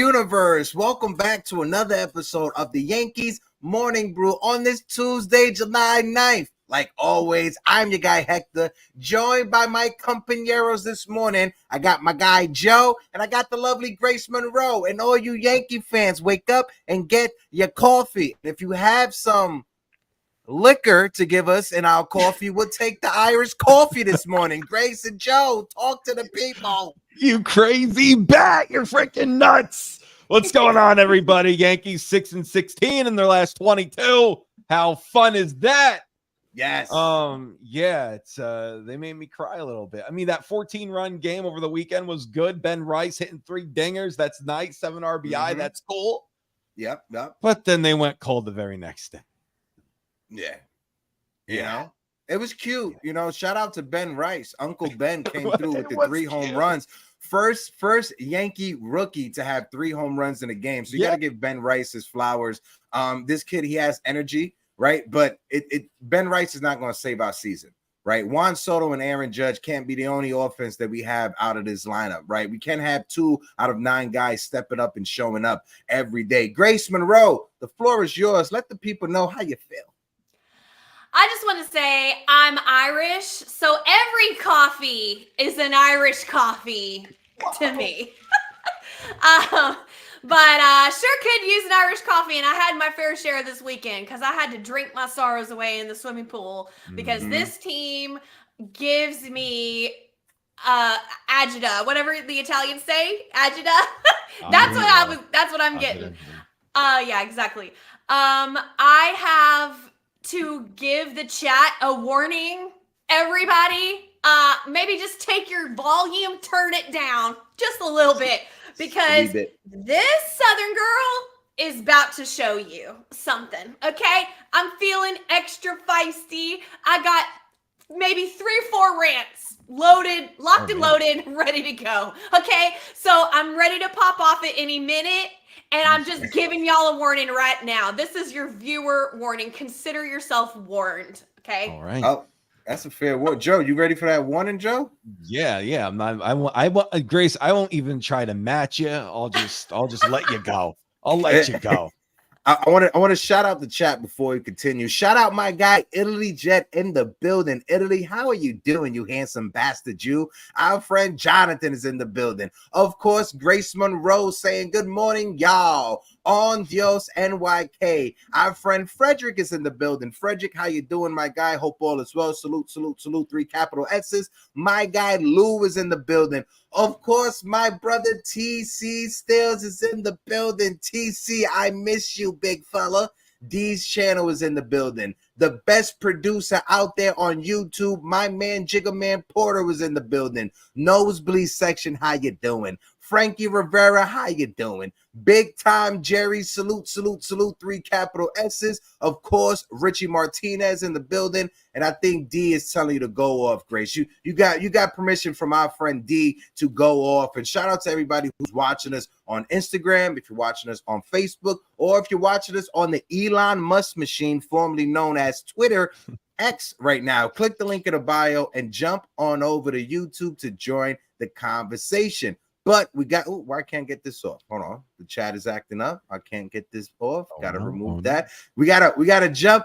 universe, welcome back to another episode of the Yankees Morning Brew on this Tuesday, July 9th. Like always, I'm your guy Hector, joined by my compañeros this morning. I got my guy Joe, and I got the lovely Grace Monroe. And all you Yankee fans, wake up and get your coffee. If you have some liquor to give us in our coffee, we'll take the Irish coffee this morning. Grace and Joe, talk to the people. You crazy bat, you're freaking nuts. What's going on, everybody? Yankees 6-16 in their last 22. How fun is that? Yes. Yeah, it's they made me cry a little bit. I mean, that 14-run game over the weekend was good. Ben Rice hitting 3 dingers. That's nice. 7 RBI. That's cool. Yep. But then they went cold the very next day. Yeah. You know, it was cute. You know, shout out to Ben Rice. Uncle Ben came through with the 3 home runs. First Yankee rookie to have 3 home runs in a game. So you got to give Ben Rice his flowers. This kid, he has energy, right? But Ben Rice is not going to save our season, right? Juan Soto and Aaron Judge can't be the only offense that we have out of this lineup, right? We can't have 2 out of 9 guys stepping up and showing up every day. Grace Monroe, the floor is yours. Let the people know how you feel. I just want to say I'm Irish, so every coffee is an Irish coffee to me. But sure could use an Irish coffee, and I had my fair share this weekend because I had to drink my sorrows away in the swimming pool because this team gives me agita, whatever the Italians say, agita. That's what I'm getting. Yeah, exactly. I have to give the chat a warning, everybody. Maybe just take your volume, turn it down just a little bit, because this Southern girl is about to show you something, okay? I'm feeling extra feisty. I got maybe 3 or 4 rants loaded, locked and loaded, ready to go, okay? So I'm ready to pop off at any minute. And I'm just giving y'all a warning right now. This is your viewer warning. Consider yourself warned. Okay. All right. Oh, that's a fair word. Joe, you ready for that warning, Joe? Yeah. I want Grace. I won't even try to match you. I'll just let you go. I'll let you go. I want to shout out the chat before we continue. Shout out my guy Italy Jet in the building. Italy, how are you doing, you handsome bastard? You, our friend Jonathan is in the building. Of course, Grace Monroe saying good morning, y'all. On Dios NYK. Our friend Frederick is in the building. Frederick, how you doing, my guy? Hope all is well. Salute, 3 capital X's. My guy Lou is in the building. Of course, my brother TC Stills is in the building. TC, I miss you, big fella. D's channel is in the building. The best producer out there on YouTube, my man Jiggerman Porter, was in the building. Nosebleed section, how you doing? Frankie Rivera, how you doing? Big time Jerry, salute, 3 capital S's. Of course, Richie Martinez in the building. And I think D is telling you to go off, Grace. You got permission from our friend D to go off. And shout out to everybody who's watching us on Instagram, if you're watching us on Facebook, or if you're watching us on the Elon Musk machine, formerly known as Twitter X right now. Click the link in the bio and jump on over to YouTube to join the conversation. But we got, why I can't get this off? Hold on. The chat is acting up. I can't get this off. Gotta remove that. We gotta jump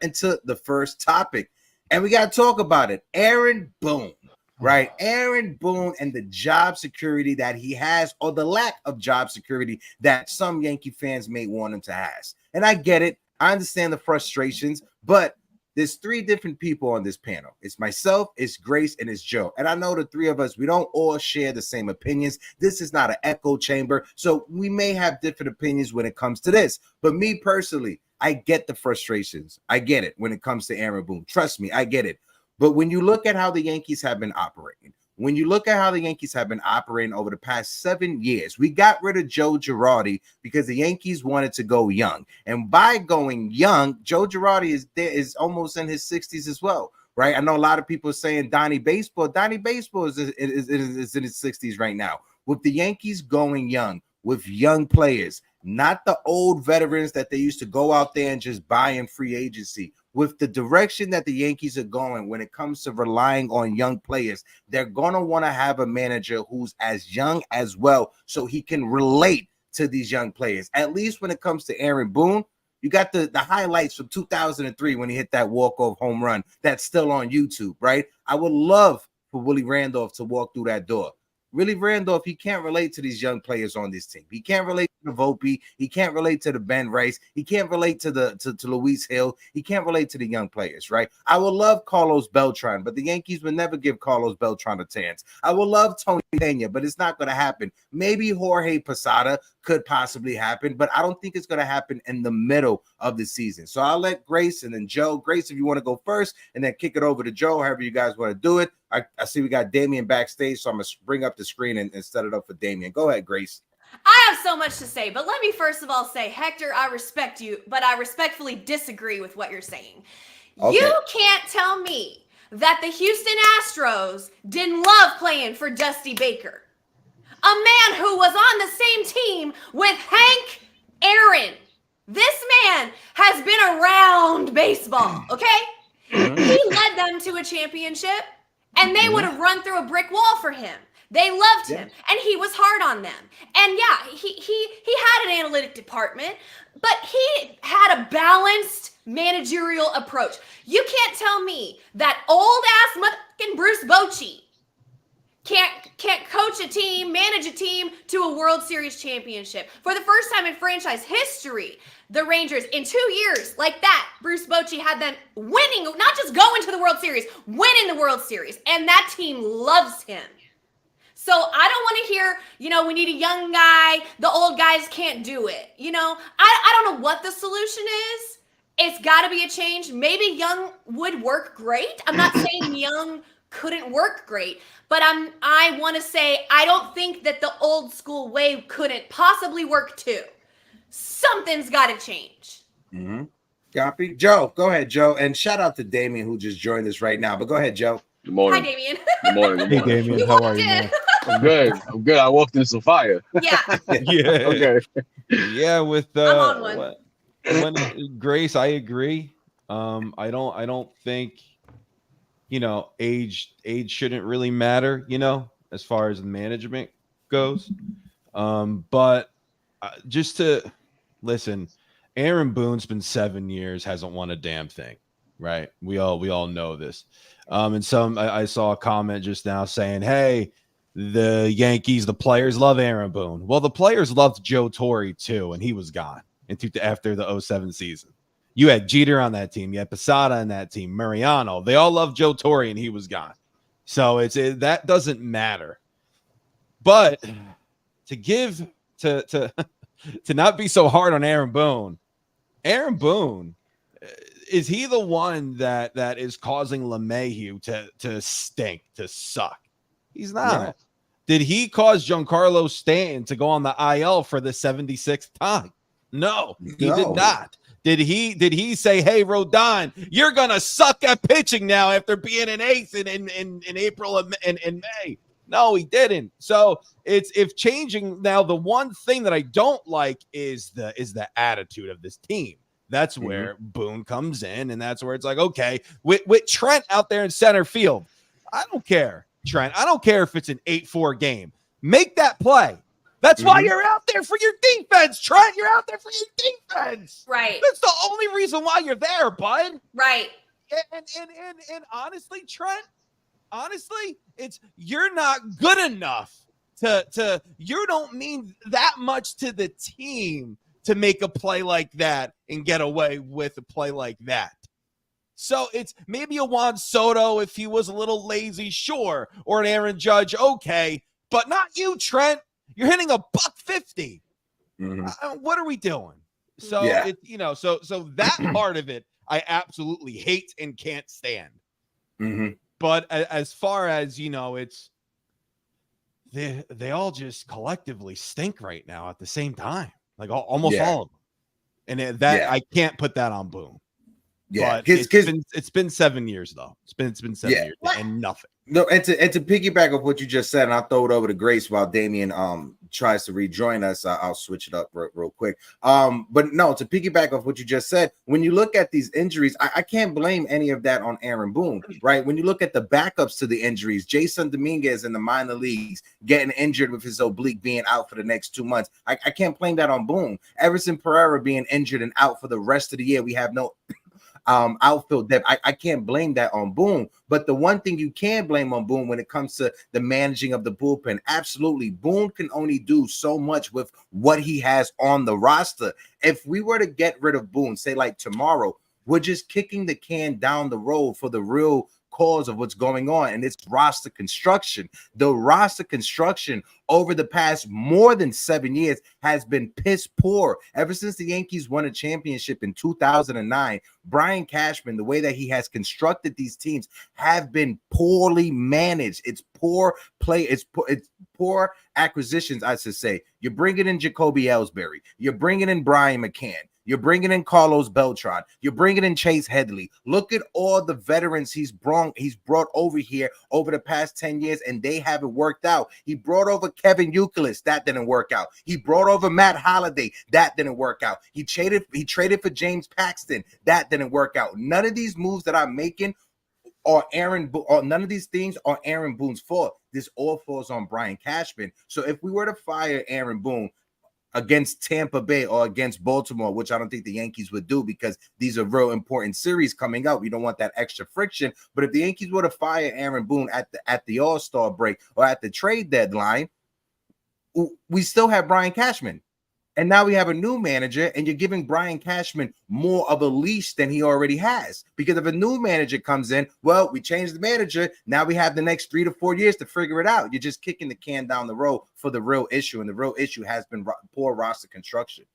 into the first topic. And we gotta talk about it. Aaron Boone, right? Aaron Boone and the job security that he has, or the lack of job security that some Yankee fans may want him to have. And I get it. I understand the frustrations, but there's 3 different people on this panel. It's myself, it's Grace, and it's Joe. And I know the 3 of us, we don't all share the same opinions. This is not an echo chamber. So we may have different opinions when it comes to this. But me personally, I get the frustrations. I get it when it comes to Aaron Boone. Trust me, I get it. But when you look at how the Yankees have been operating, over the past 7 years, we got rid of Joe Girardi because the Yankees wanted to go young. And by going young, Joe Girardi is almost in his 60s as well, right? I know a lot of people are saying Donnie Baseball. Donnie Baseball is in his 60s right now. With the Yankees going young, with young players, not the old veterans that they used to go out there and just buy in free agency. With the direction that the Yankees are going when it comes to relying on young players, they're going to want to have a manager who's as young as well, so he can relate to these young players. At least when it comes to Aaron Boone, you got the highlights from 2003 when he hit that walk-off home run that's still on YouTube, right? I would love for Willie Randolph to walk through that door. Willie Randolph, he can't relate to these young players on this team. He can't relate to the Volpe. He can't relate to the Ben Rice. He can't relate to Luis Hill. He can't relate to the young players, right? I would love Carlos Beltran, but the Yankees would never give Carlos Beltran a chance. I would love Tony Pena, but it's not going to happen. Maybe Jorge Posada could possibly happen, but I don't think it's going to happen in the middle of the season. So I'll let Grace and then Joe. Grace, if you want to go first, and then kick it over to Joe, however you guys want to do it. I see we got Damian backstage, so I'm going to bring up the screen and set it up for Damian. Go ahead, Grace. I have so much to say, but let me first of all say, Hector, I respect you, but I respectfully disagree with what you're saying. Okay. You can't tell me that the Houston Astros didn't love playing for Dusty Baker, a man who was on the same team with Hank Aaron. This man has been around baseball, okay? He led them to a championship, and they would have run through a brick wall for him. They loved him, and he was hard on them. And yeah, he had an analytic department, but he had a balanced managerial approach. You can't tell me that old-ass motherfucking Bruce Bochy can't coach a team, manage a team to a World Series championship. For the first time in franchise history, the Rangers, in 2 years, like that, Bruce Bochy had them winning, not just going to the World Series, winning the World Series. And that team loves him. So I don't want to hear, we need a young guy. The old guys can't do it. I don't know what the solution is. It's got to be a change. Maybe young would work great. I'm not saying young couldn't work great, but I want to say I don't think that the old school way couldn't possibly work too. Something's got to change. Copy. Joe, go ahead, Joe. And shout out to Damien who just joined us right now. But go ahead, Joe. Good morning. Hi, Damien. Good morning. Hey, Damien. How are you, man? I'm good. I walked in some fire. Yeah. Yeah. Okay. Yeah, with I'm on one. when Grace, I agree. I don't think age shouldn't really matter, as far as the management goes. But just to listen, Aaron Boone's been 7 years, hasn't won a damn thing, right? We all know this. And I saw a comment just now saying, hey, the Yankees, the players love Aaron Boone. Well, the players loved Joe Torre too, and he was gone after the 07 season. You had Jeter on that team. You had Posada on that team. Mariano. They all loved Joe Torre, and he was gone. So that doesn't matter. But to give to not be so hard on Aaron Boone. Aaron Boone, is he the one that is causing LeMahieu to stink, to suck? He's not. No. Did he cause Giancarlo Stanton to go on the IL for the 76th time? No, he did not. Did he say, hey, Rodon, you're going to suck at pitching now after being an ace in April and May? No, he didn't. So if changing now, the one thing that I don't like is the attitude of this team. That's where Boone comes in, and that's where it's like, okay, with Trent out there in center field, I don't care, Trent. I don't care if it's an 8-4 game. Make that play. That's why you're out there for your defense, Trent. You're out there for your defense. Right. That's the only reason why you're there, bud. Right. And honestly, Trent, it's you're not good enough to you don't mean that much to the team to make a play like that and get away with a play like that. So it's maybe a Juan Soto if he was a little lazy, sure, or an Aaron Judge, okay, but not you, Trent. You're hitting a $150. What are we doing? So so that part of it, I absolutely hate and can't stand. But as far as it's they all just collectively stink right now at the same time, like almost all of them. And I can't put that on Boone. Yeah, but it's been 7 years though. It's been 7 years and nothing. No, and to piggyback off what you just said, and I'll throw it over to Grace while Damien tries to rejoin us. I'll switch it up real quick. But no, to piggyback off what you just said, when you look at these injuries, I can't blame any of that on Aaron Boone, right? When you look at the backups to the injuries, Jason Dominguez in the minor leagues getting injured with his oblique being out for the next 2 months. I can't blame that on Boone. Everson Pereira being injured and out for the rest of the year. We have no outfield depth. I can't blame that on Boone. But the one thing you can blame on Boone when it comes to the managing of the bullpen, absolutely, Boone can only do so much with what he has on the roster. If we were to get rid of Boone, say like tomorrow, we're just kicking the can down the road for the real cause of what's going on, and it's roster construction. The roster construction over the past more than 7 years has been piss poor. Ever since the Yankees won a championship in 2009, Brian Cashman, the way that he has constructed these teams have been poorly managed. It's poor play. It's poor acquisitions, I should say. You're bringing in Jacoby Ellsbury. You're bringing in Brian McCann. You're bringing in Carlos Beltran. You're bringing in Chase Headley. Look at all the veterans he's brought over here over the past 10 years, and they haven't worked out. He brought over Kevin Youkilis. That didn't work out. He brought over Matt Holliday. That didn't work out. He traded for James Paxton. That didn't work out. None of these moves that I'm making or none of these things are Aaron Boone's fault. This all falls on Brian Cashman. So if we were to fire Aaron Boone against Tampa Bay or against Baltimore, which I don't think the Yankees would do because these are real important series coming up. We don't want that extra friction. But if the Yankees were to fire Aaron Boone at the All-Star break or at the trade deadline, we still have Brian Cashman. And now we have a new manager, and you're giving Brian Cashman more of a leash than he already has. Because if a new manager comes in, well, we changed the manager. Now we have the next 3 to 4 years to figure it out. You're just kicking the can down the road for the real issue, and the real issue has been poor roster construction.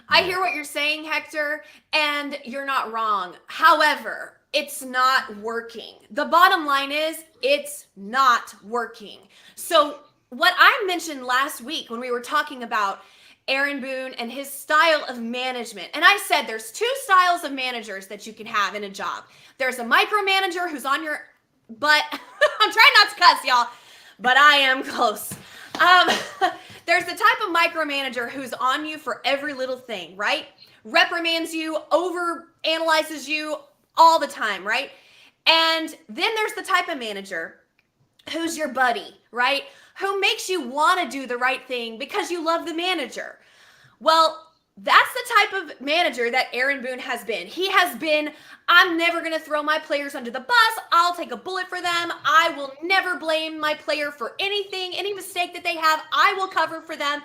I hear what you're saying, Hector, and you're not wrong. However, it's not working. The bottom line is it's not working. So what I mentioned last week when we were talking about Aaron Boone and his style of management, and I said there's 2 styles of managers that you can have in a job. There's a micromanager who's on your butt. I'm trying not to cuss, y'all, but I am close. There's the type of micromanager who's on you for every little thing, right? Reprimands you, overanalyzes you all the time, right? And then there's the type of manager who's your buddy, right? Who makes you want to do the right thing because you love the manager. Well, that's the type of manager that Aaron Boone has been. He has been, I'm never going to throw my players under the bus. I'll take a bullet for them. I will never blame my player for anything, any mistake that they have. I will cover for them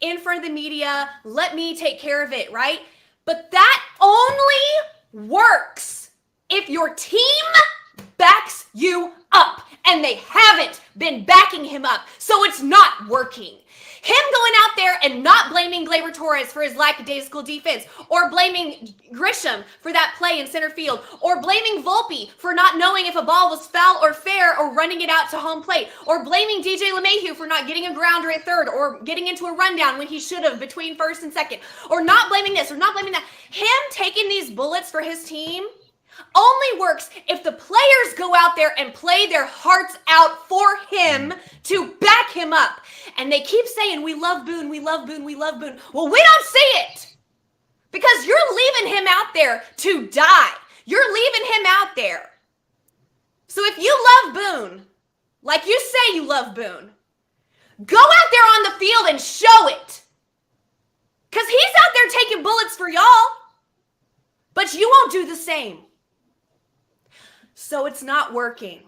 in front of the media. Let me take care of it, right? But that only works if your team backs you up. And they haven't been backing him up. So it's not working. Him going out there and not blaming Gleyber Torres for his lackadaisical defense, or blaming Grisham for that play in center field, or blaming Volpe for not knowing if a ball was foul or fair or running it out to home plate, or blaming DJ LeMahieu for not getting a grounder at third or getting into a rundown when he should have between first and second, or not blaming this or not blaming that. Him taking these bullets for his team only works if the players go out there and play their hearts out for him to back him up. And they keep saying, we love Boone, we love Boone, we love Boone. Well, we don't see it because you're leaving him out there to die. You're leaving him out there. So if you love Boone, like you say you love Boone, go out there on the field and show it. Because he's out there taking bullets for y'all, but you won't do the same. So it's not working.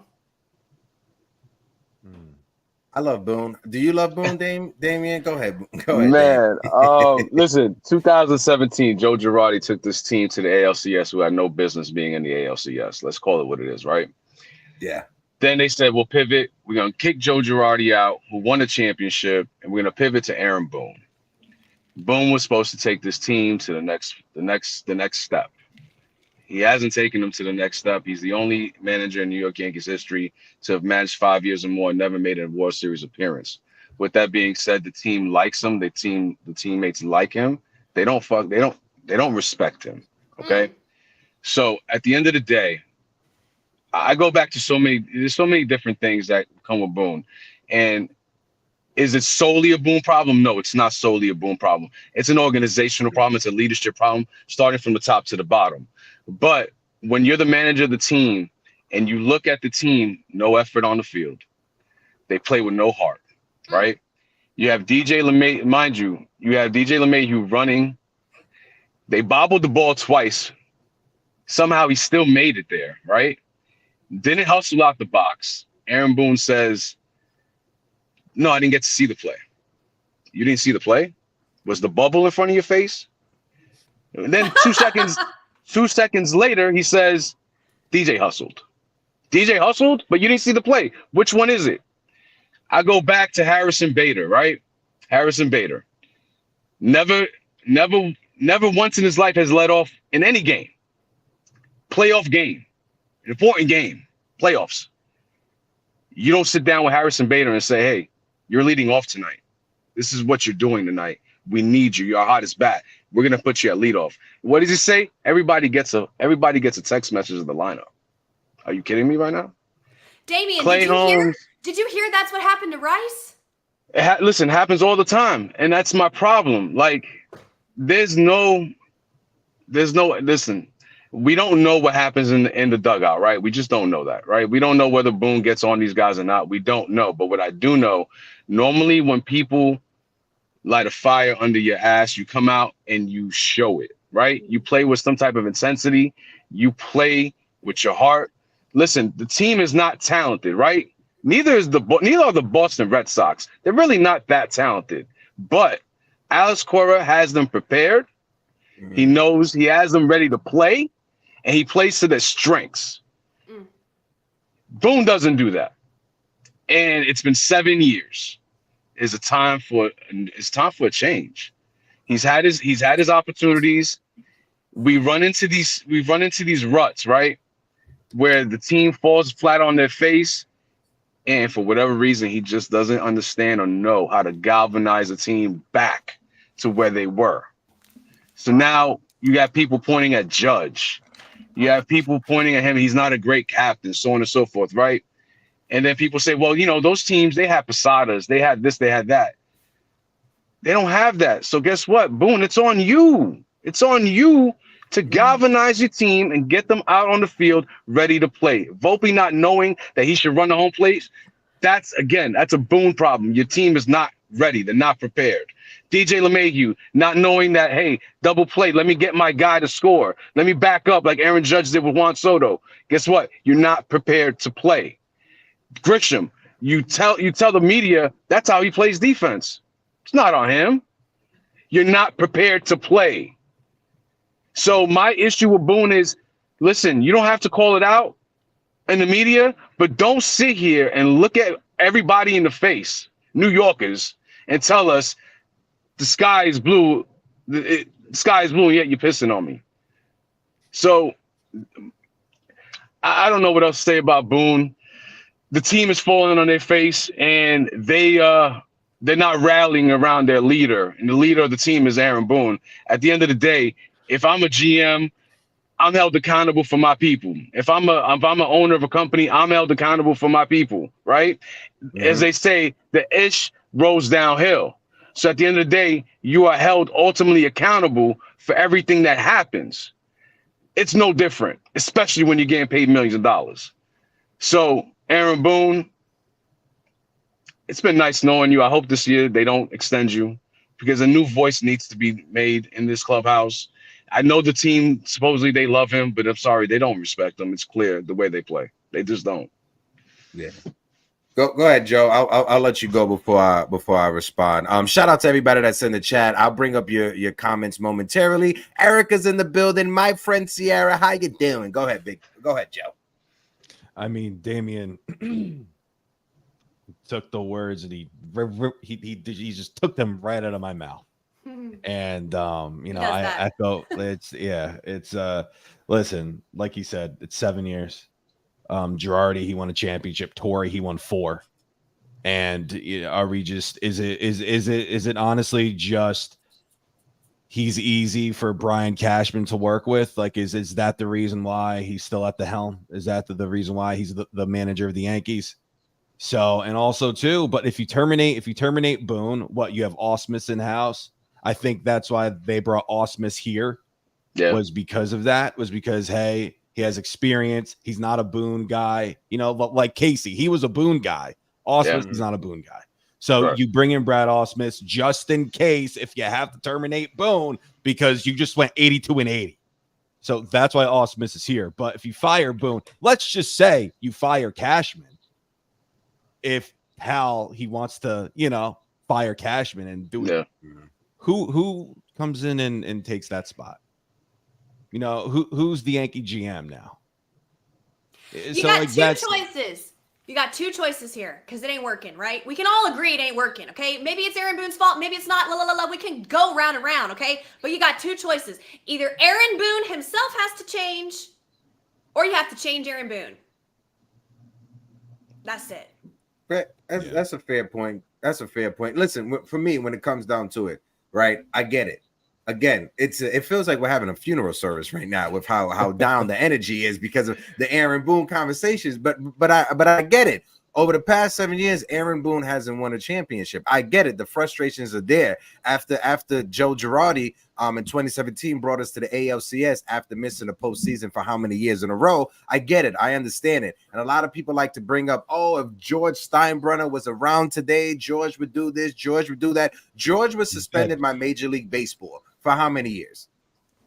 I love Boone. Do you love Boone, Damien? Go ahead. Go ahead. Man, listen, 2017, Joe Girardi took this team to the ALCS who had no business being in the ALCS. Let's call it what it is, right? Yeah. Then they said, we'll pivot. We're going to kick Joe Girardi out, who won the championship, and we're going to pivot to Aaron Boone. Boone was supposed to take this team to the next step. He hasn't taken them to the next step. He's the only manager in New York Yankees history to have managed 5 years or more and never made a World Series appearance. With that being said, the team likes him. The teammates like him. They don't respect him. Okay. So at the end of the day, I go back to there's so many different things that come with Boone. And is it solely a Boone problem? No, it's not solely a Boone problem. It's an organizational problem. It's a leadership problem, starting from the top to the bottom. But when you're the manager of the team and you look at the team, no effort on the field. They play with no heart, right? You have DJ LeMay, mind you, have DJ LeMay running. They bobbled the ball twice. Somehow he still made it there, right? Didn't hustle out the box. Aaron Boone says, no, I didn't get to see the play. You didn't see the play? Was the bubble in front of your face? And then 2 seconds later, he says, DJ hustled. DJ hustled, but you didn't see the play. Which one is it? I go back to Harrison Bader, right? Harrison Bader. Never once in his life has led off in any game. Playoff game. An important game. Playoffs. You don't sit down with Harrison Bader and say, hey, you're leading off tonight. This is what you're doing tonight. We need you. You're our hottest bat. We're gonna put you at leadoff. What does he say? Everybody gets a text message of the lineup. Are you kidding me right now? Damian, Clay Holmes. Did you hear that's what happened to Rice? Listen, happens all the time, and that's my problem. Like, listen. We don't know what happens in the dugout, right? We just don't know that, right? We don't know whether Boone gets on these guys or not. We don't know. But what I do know, normally when people light a fire under your ass, you come out and you show it, right? You play with some type of intensity. You play with your heart. Listen, the team is not talented, right? Neither are the Boston Red Sox. They're really not that talented. But Alex Cora has them prepared. He knows he has them ready to play, and he plays to their strengths. Boone doesn't do that. And it's been 7 years. It's time for a change. He's had his opportunities. We run into these ruts, right? Where the team falls flat on their face, and for whatever reason, he just doesn't understand or know how to galvanize a team back to where they were. So now you got people pointing at Judge. You have people pointing at him. He's not a great captain, so on and so forth, right? And then people say, well, those teams, they had Posadas. They had this, they had that. They don't have that. So guess what, Boone? It's on you. It's on you to galvanize your team and get them out on the field ready to play. Volpe not knowing that he should run the home plate, that's a Boone problem. Your team is not ready. They're not prepared. DJ LeMahieu not knowing that, hey, double play. Let me get my guy to score. Let me back up like Aaron Judge did with Juan Soto. Guess what? You're not prepared to play. Grisham, you tell the media that's how he plays defense. It's not on him. You're not prepared to play. So my issue with Boone is, listen, you don't have to call it out in the media, but don't sit here and look at everybody in the face, New Yorkers, and tell us the sky is blue. The sky is blue, and yet you're pissing on me. So I don't know what else to say about Boone. The team is falling on their face, and they're not rallying around their leader, and the leader of the team is Aaron Boone. At the end of the day, if I'm a GM, I'm held accountable for my people. If I'm an owner of a company, I'm held accountable for my people, right? Mm-hmm. As they say, the ish rolls downhill. So at the end of the day, you are held ultimately accountable for everything that happens. It's no different, especially when you're getting paid millions of dollars. So Aaron Boone, it's been nice knowing you. I hope this year they don't extend you, because a new voice needs to be made in this clubhouse. I know the team, supposedly they love him, but I'm sorry, they don't respect him. It's clear the way they play. They just don't. Yeah. Go ahead, Joe. I'll let you go before I respond. Shout out to everybody that's in the chat. I'll bring up your comments momentarily. Erica's in the building. My friend Sierra, how you doing? Go ahead, Joe. I mean, Damian took the words and he just took them right out of my mouth. And I echo. Listen, like he said, it's 7 years. Girardi, he won a championship. Torrey, he won 4. And are we just? Is it honestly just he's easy for Brian Cashman to work with? Like, is that the reason why he's still at the helm? Is that the reason why he's the manager of the Yankees? So, and also too, but if you terminate Boone, what, you have Ausmus in house. I think that's why they brought Ausmus here. Yeah. Was because of that. Was because, hey, he has experience. He's not a Boone guy. You know, like Casey, he was a Boone guy. Ausmus is not a Boone guy. So you bring in Brad Ausmus just in case if you have to terminate Boone because you just went 82 and 80. So that's why Ausmus is here. But if you fire Boone, let's just say you fire Cashman. If Hal, he wants to, you know, fire Cashman and do it. Who comes in and takes that spot? You know, who's the Yankee GM now? You got two choices. You got two choices here because it ain't working, right? We can all agree it ain't working, okay? Maybe it's Aaron Boone's fault. Maybe it's not. We can go round and round, okay? But you got two choices. Either Aaron Boone himself has to change or you have to change Aaron Boone. That's it. That's a fair point. That's a fair point. Listen, for me, when it comes down to it, right, I get it. Again, it feels like we're having a funeral service right now with how down the energy is because of the Aaron Boone conversations. But I get it. Over the past 7 years, Aaron Boone hasn't won a championship. I get it. The frustrations are there after Joe Girardi in 2017 brought us to the ALCS after missing the postseason for how many years in a row. I get it. I understand it. And a lot of people like to bring up, oh, if George Steinbrenner was around today, George would do this, George would do that. George was suspended by Major League Baseball for how many years?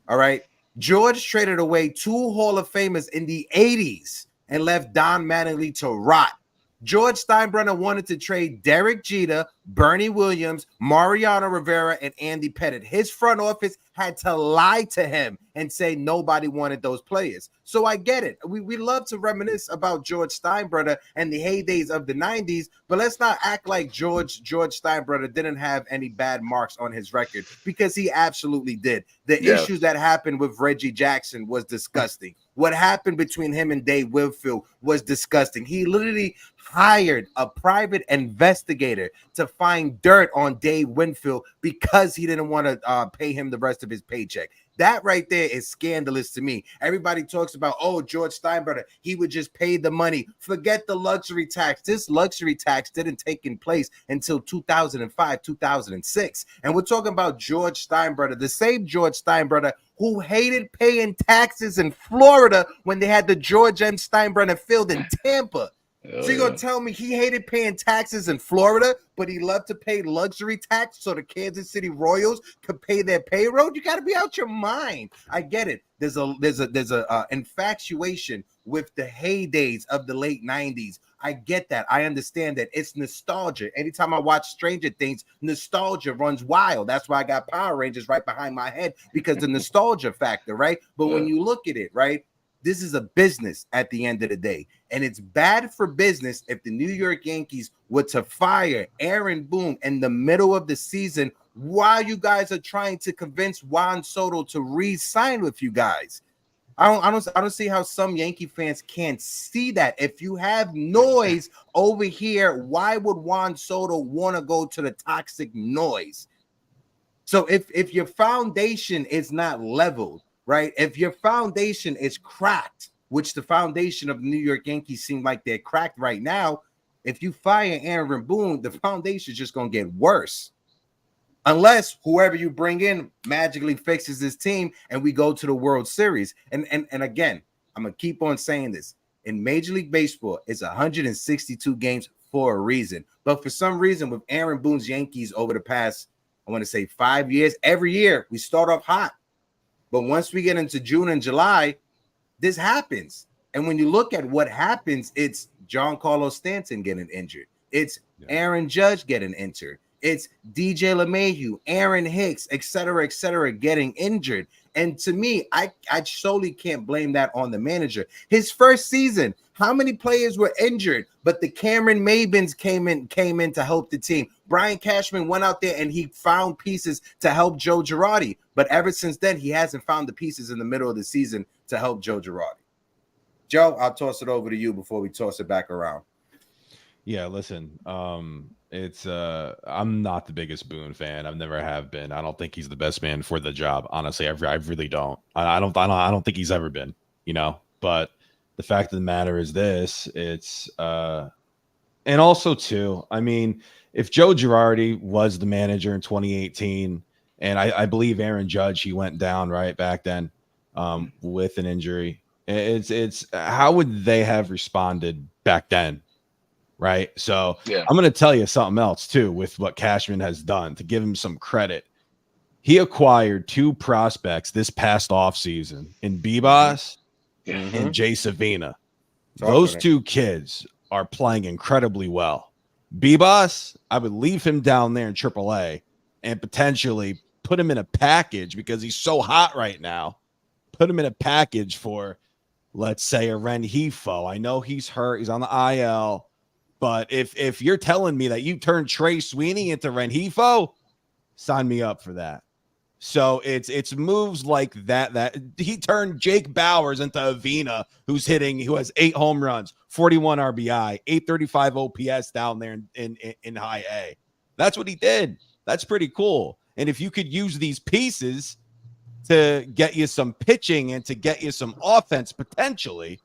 All right. George traded away 2 Hall of Famers in the 80s and left Don Mattingly to rot. George Steinbrenner wanted to trade Derek Jeter, Bernie Williams, Mariano Rivera, and Andy Pettitte. His front office had to lie to him and say nobody wanted those players. So I get it. We love to reminisce about George Steinbrenner and the heydays of the 90s, but let's not act like George Steinbrenner didn't have any bad marks on his record, because he absolutely did. The issues that happened with Reggie Jackson was disgusting. What happened between him and Dave Winfield was disgusting. He literally hired a private investigator to find dirt on Dave Winfield because he didn't want to pay him the rest of his paycheck. That right there is scandalous to me. Everybody talks about, oh, George Steinbrenner, he would just pay the money. Forget the luxury tax. This luxury tax didn't take in place until 2005, 2006. And we're talking about George Steinbrenner, the same George Steinbrenner who hated paying taxes in Florida when they had the George M. Steinbrenner Field in Tampa. So you're going to tell me he hated paying taxes in Florida, but he loved to pay luxury tax so the Kansas City Royals could pay their payroll? You got to be out your mind. I get it. There's a infatuation with the heydays of the late 90s. I get that. I understand that. It's nostalgia. Anytime I watch Stranger Things, nostalgia runs wild. That's why I got Power Rangers right behind my head, because the nostalgia factor, right? But when you look at it, right, this is a business at the end of the day. And it's bad for business if the New York Yankees were to fire Aaron Boone in the middle of the season while you guys are trying to convince Juan Soto to re-sign with you guys. I don't see how some Yankee fans can't see that. If you have noise over here, why would Juan Soto want to go to the toxic noise? So if your foundation is not leveled, right? If your foundation is cracked, which the foundation of the New York Yankees seem like they're cracked right now, if you fire Aaron Boone, the foundation is just going to get worse. Unless whoever you bring in magically fixes this team and we go to the World Series. And again, I'm going to keep on saying this. In Major League Baseball, it's 162 games for a reason. But for some reason, with Aaron Boone's Yankees over the past, I want to say 5 years, every year we start off hot. But once we get into June and July, this happens. And when you look at what happens, it's Giancarlo Stanton getting injured. It's Aaron Judge getting injured. It's DJ LeMahieu, Aaron Hicks, et cetera, getting injured. And to me, I solely can't blame that on the manager. His first season, how many players were injured? But the Cameron Mabins came in to help the team. Brian Cashman went out there and he found pieces to help Joe Girardi. But ever since then, he hasn't found the pieces in the middle of the season to help Joe Girardi. Joe, I'll toss it over to you before we toss it back around. Yeah, listen, It's I'm not the biggest Boone fan. I've never have been. I don't think he's the best man for the job. Honestly, I really don't. I don't think he's ever been. You know, but the fact of the matter is this: it's and also too. I mean, if Joe Girardi was the manager in 2018, and I believe Aaron Judge, he went down right back then with an injury. It's how would they have responded back then? Right. So Yeah. I'm going to tell you something else too, with what Cashman has done to give him some credit. He acquired 2 prospects this past offseason in Bebas and Jay Savina. Those 2 kids are playing incredibly well. Bebas, I would leave him down there in AAA and potentially put him in a package because he's so hot right now. Put him in a package for, let's say, a Rengifo. I know he's hurt. He's on the IL. But if you're telling me that you turned Trey Sweeney into Rengifo, sign me up for that. So it's moves like that he turned Jake Bowers into Avina, who has 8 home runs, 41 RBI, 835 OPS down there in high A. That's what he did. That's pretty cool. And if you could use these pieces to get you some pitching and to get you some offense potentially,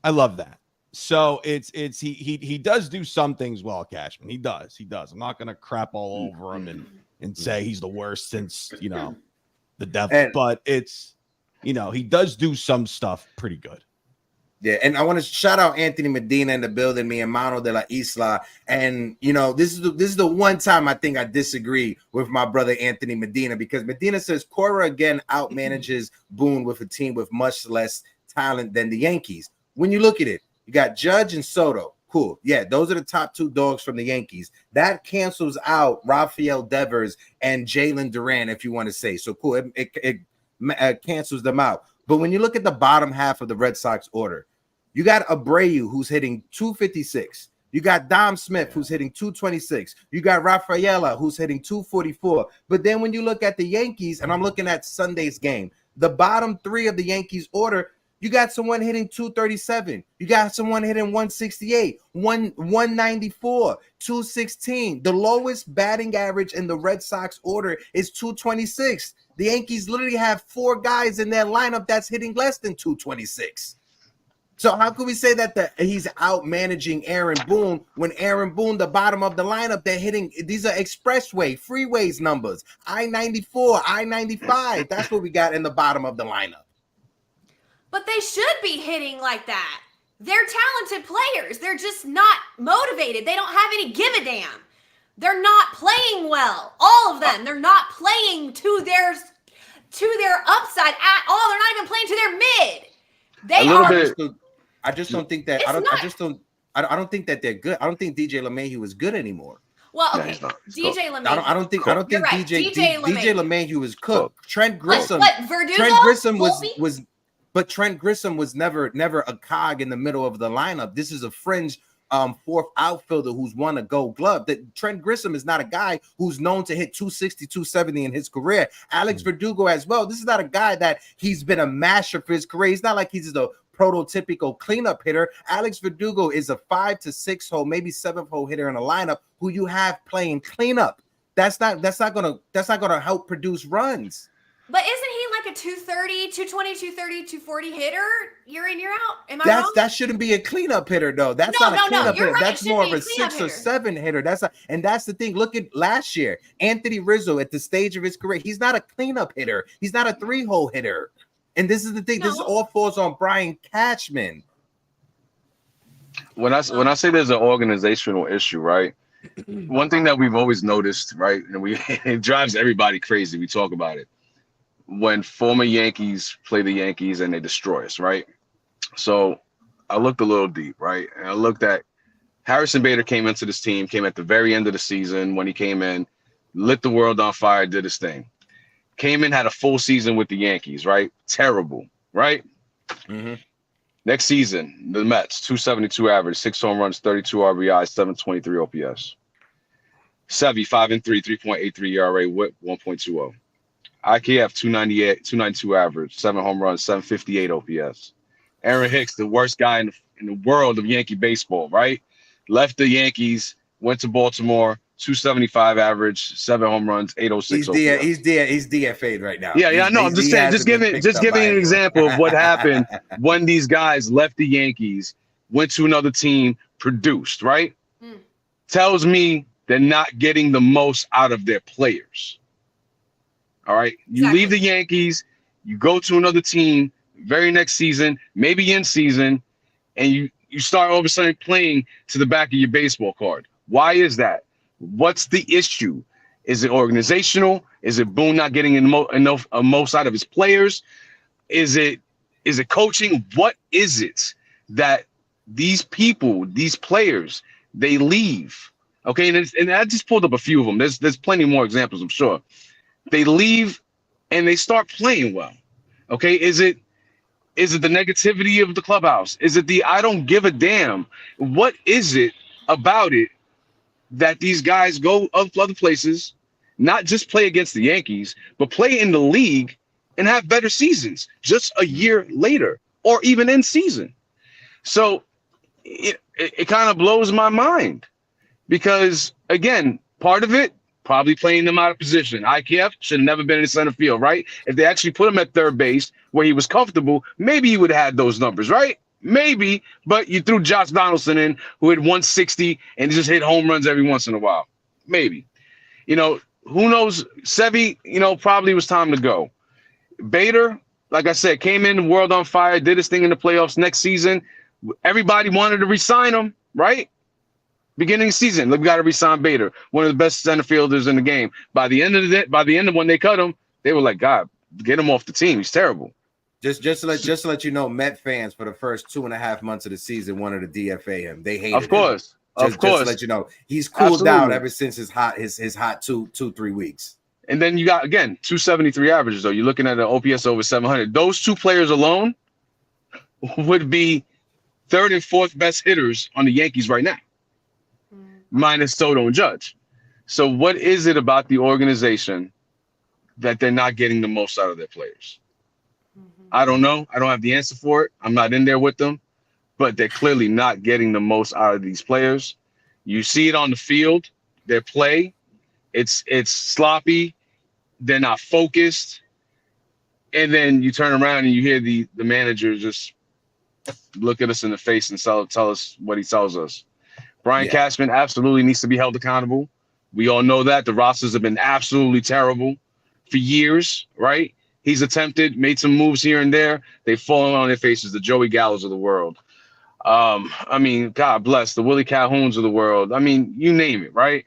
I love that. So he does do some things well, Cashman. He does. I'm not gonna crap all over him and say he's the worst since the devil, but it's he does do some stuff pretty good. Yeah, and I want to shout out Anthony Medina in the building, mi hermano de la Isla. And this is the one time I think I disagree with my brother Anthony Medina, because Medina says Cora again outmanages Boone with a team with much less talent than the Yankees. When you look at it, you got Judge and Soto. Cool. Yeah, those are the top 2 dogs from the Yankees. That cancels out Rafael Devers and Jalen Duran, if you want to say. So cool. It cancels them out. But when you look at the bottom half of the Red Sox order, you got Abreu, who's hitting 256. You got Dom Smith, who's hitting 226. You got Rafaela, who's hitting 244. But then when you look at the Yankees, and I'm looking at Sunday's game, the bottom 3 of the Yankees order, you got someone hitting 237. You got someone hitting 168, 194, 216. The lowest batting average in the Red Sox order is 226. The Yankees literally have 4 guys in their lineup that's hitting less than 226. So how can we say that he's out managing Aaron Boone when Aaron Boone, the bottom of the lineup, they're hitting, these are expressway, freeways numbers, I-94, I-95. That's what we got in the bottom of the lineup. But they should be hitting like that. They're talented players. They're just not motivated. They don't have any give a damn. They're not playing well. All of them. They're not playing to their upside at all. They're not even playing to their mid. I just don't think that. I don't think that they're good. I don't think DJ LeMahieu is good anymore. Well, okay, DJ LeMahieu. I don't think DJ LeMahieu is cooked. Trent Grissom. Verdugo? Trent Grissom was. But Trent Grissom was never a cog in the middle of the lineup. This is a fringe 4th outfielder who's won a Gold Glove. That Trent Grissom is not a guy who's known to hit 260, 270 in his career. Alex Verdugo as well. This is not a guy that he's been a masher for his career. He's not like he's a prototypical cleanup hitter. Alex Verdugo is a 5 to 6 hole, maybe 7th hole hitter in a lineup who you have playing cleanup. That's not gonna help produce runs. But isn't he like a 230, 220, 230, 240 hitter year in, year out? Am I wrong? That shouldn't be a cleanup hitter, though. That's not a cleanup hitter. Right. That's more of a 6 or 7 hitter. That's the thing. Look at last year. Anthony Rizzo at the stage of his career. He's not a cleanup hitter. He's not a 3-hole hitter. And this is the thing. This all falls on Brian Cashman. When I say there's an organizational issue, right? One thing that we've always noticed, right, and it drives everybody crazy. We talk about it. When former Yankees play the Yankees and they destroy us, right? So I looked a little deep, right? And I looked at Harrison Bader came into this team, came at the very end of the season when he came in, lit the world on fire, did his thing. Came in, had a full season with the Yankees, right? Terrible, right? Mm-hmm. Next season, the Mets, 272 average, 6 home runs, 32 RBI, 723 OPS. Sevy, 5-3, 3.83 ERA, whip 1.20. IKF 298, 292 average, 7 home runs, 758 OPS. Aaron Hicks, the worst guy in the world of Yankee baseball, right? left the Yankees, went to Baltimore, 275 average, 7 home runs, 806 OPS. He's DFA'd right now. Yeah, I know. I'm just saying, just giving an example of what happened when these guys left the Yankees, went to another team, produced, right? Tells me they're not getting the most out of their players. All right. You leave the Yankees, you go to another team, very next season, maybe in season, and you start all of a sudden playing to the back of your baseball card. Why is that? What's the issue? Is it organizational? Is it Boone not getting enough most out of his players? Is it coaching? What is it that these people, these players, they leave? Okay, and I just pulled up a few of them. There's plenty more examples, I'm sure. They leave and they start playing well. Okay, is it the negativity of the clubhouse? Is it the I don't give a damn? What is it about it that these guys go other places, not just play against the Yankees, but play in the league and have better seasons just a year later or even in season? So it kind of blows my mind because, again, part of it, probably playing them out of position. IKF should have never been in the center field, right? If they actually put him at third base where he was comfortable, maybe he would have had those numbers, right? Maybe, but you threw Josh Donaldson in, who had 160 and just hit home runs every once in a while. Maybe. You know, who knows? Sevy, probably was time to go. Bader, like I said, came in, world on fire, did his thing in the playoffs next season. Everybody wanted to re-sign him, right? Beginning of season, we got to re-sign Bader, one of the best center fielders in the game. By the end of when they cut him, they were like, God, get him off the team. He's terrible. Just to let you know, Met fans for the first 2.5 months of the season wanted to DFA him. They hated him. Of course. Just to let you know, he's cooled down ever since his hot 2-3 weeks. And then you got, again, 273 averages, though. You're looking at an OPS over 700. Those two players alone would be third and fourth best hitters on the Yankees right now, minus Soto and Judge. So what is it about the organization that they're not getting the most out of their players? I don't know. I don't have the answer for it. I'm not in there with them, but they're clearly not getting the most out of these players. You see it on the field, their play. It's sloppy. They're not focused. And then you turn around and you hear the manager just look at us in the face and tell us what he tells us. Brian Cashman absolutely needs to be held accountable. We all know that. The rosters have been absolutely terrible for years, right? He's made some moves here and there. They've fallen on their faces, the Joey Gallos of the world. I mean, God bless the Willie Calhouns of the world. I mean, you name it, right?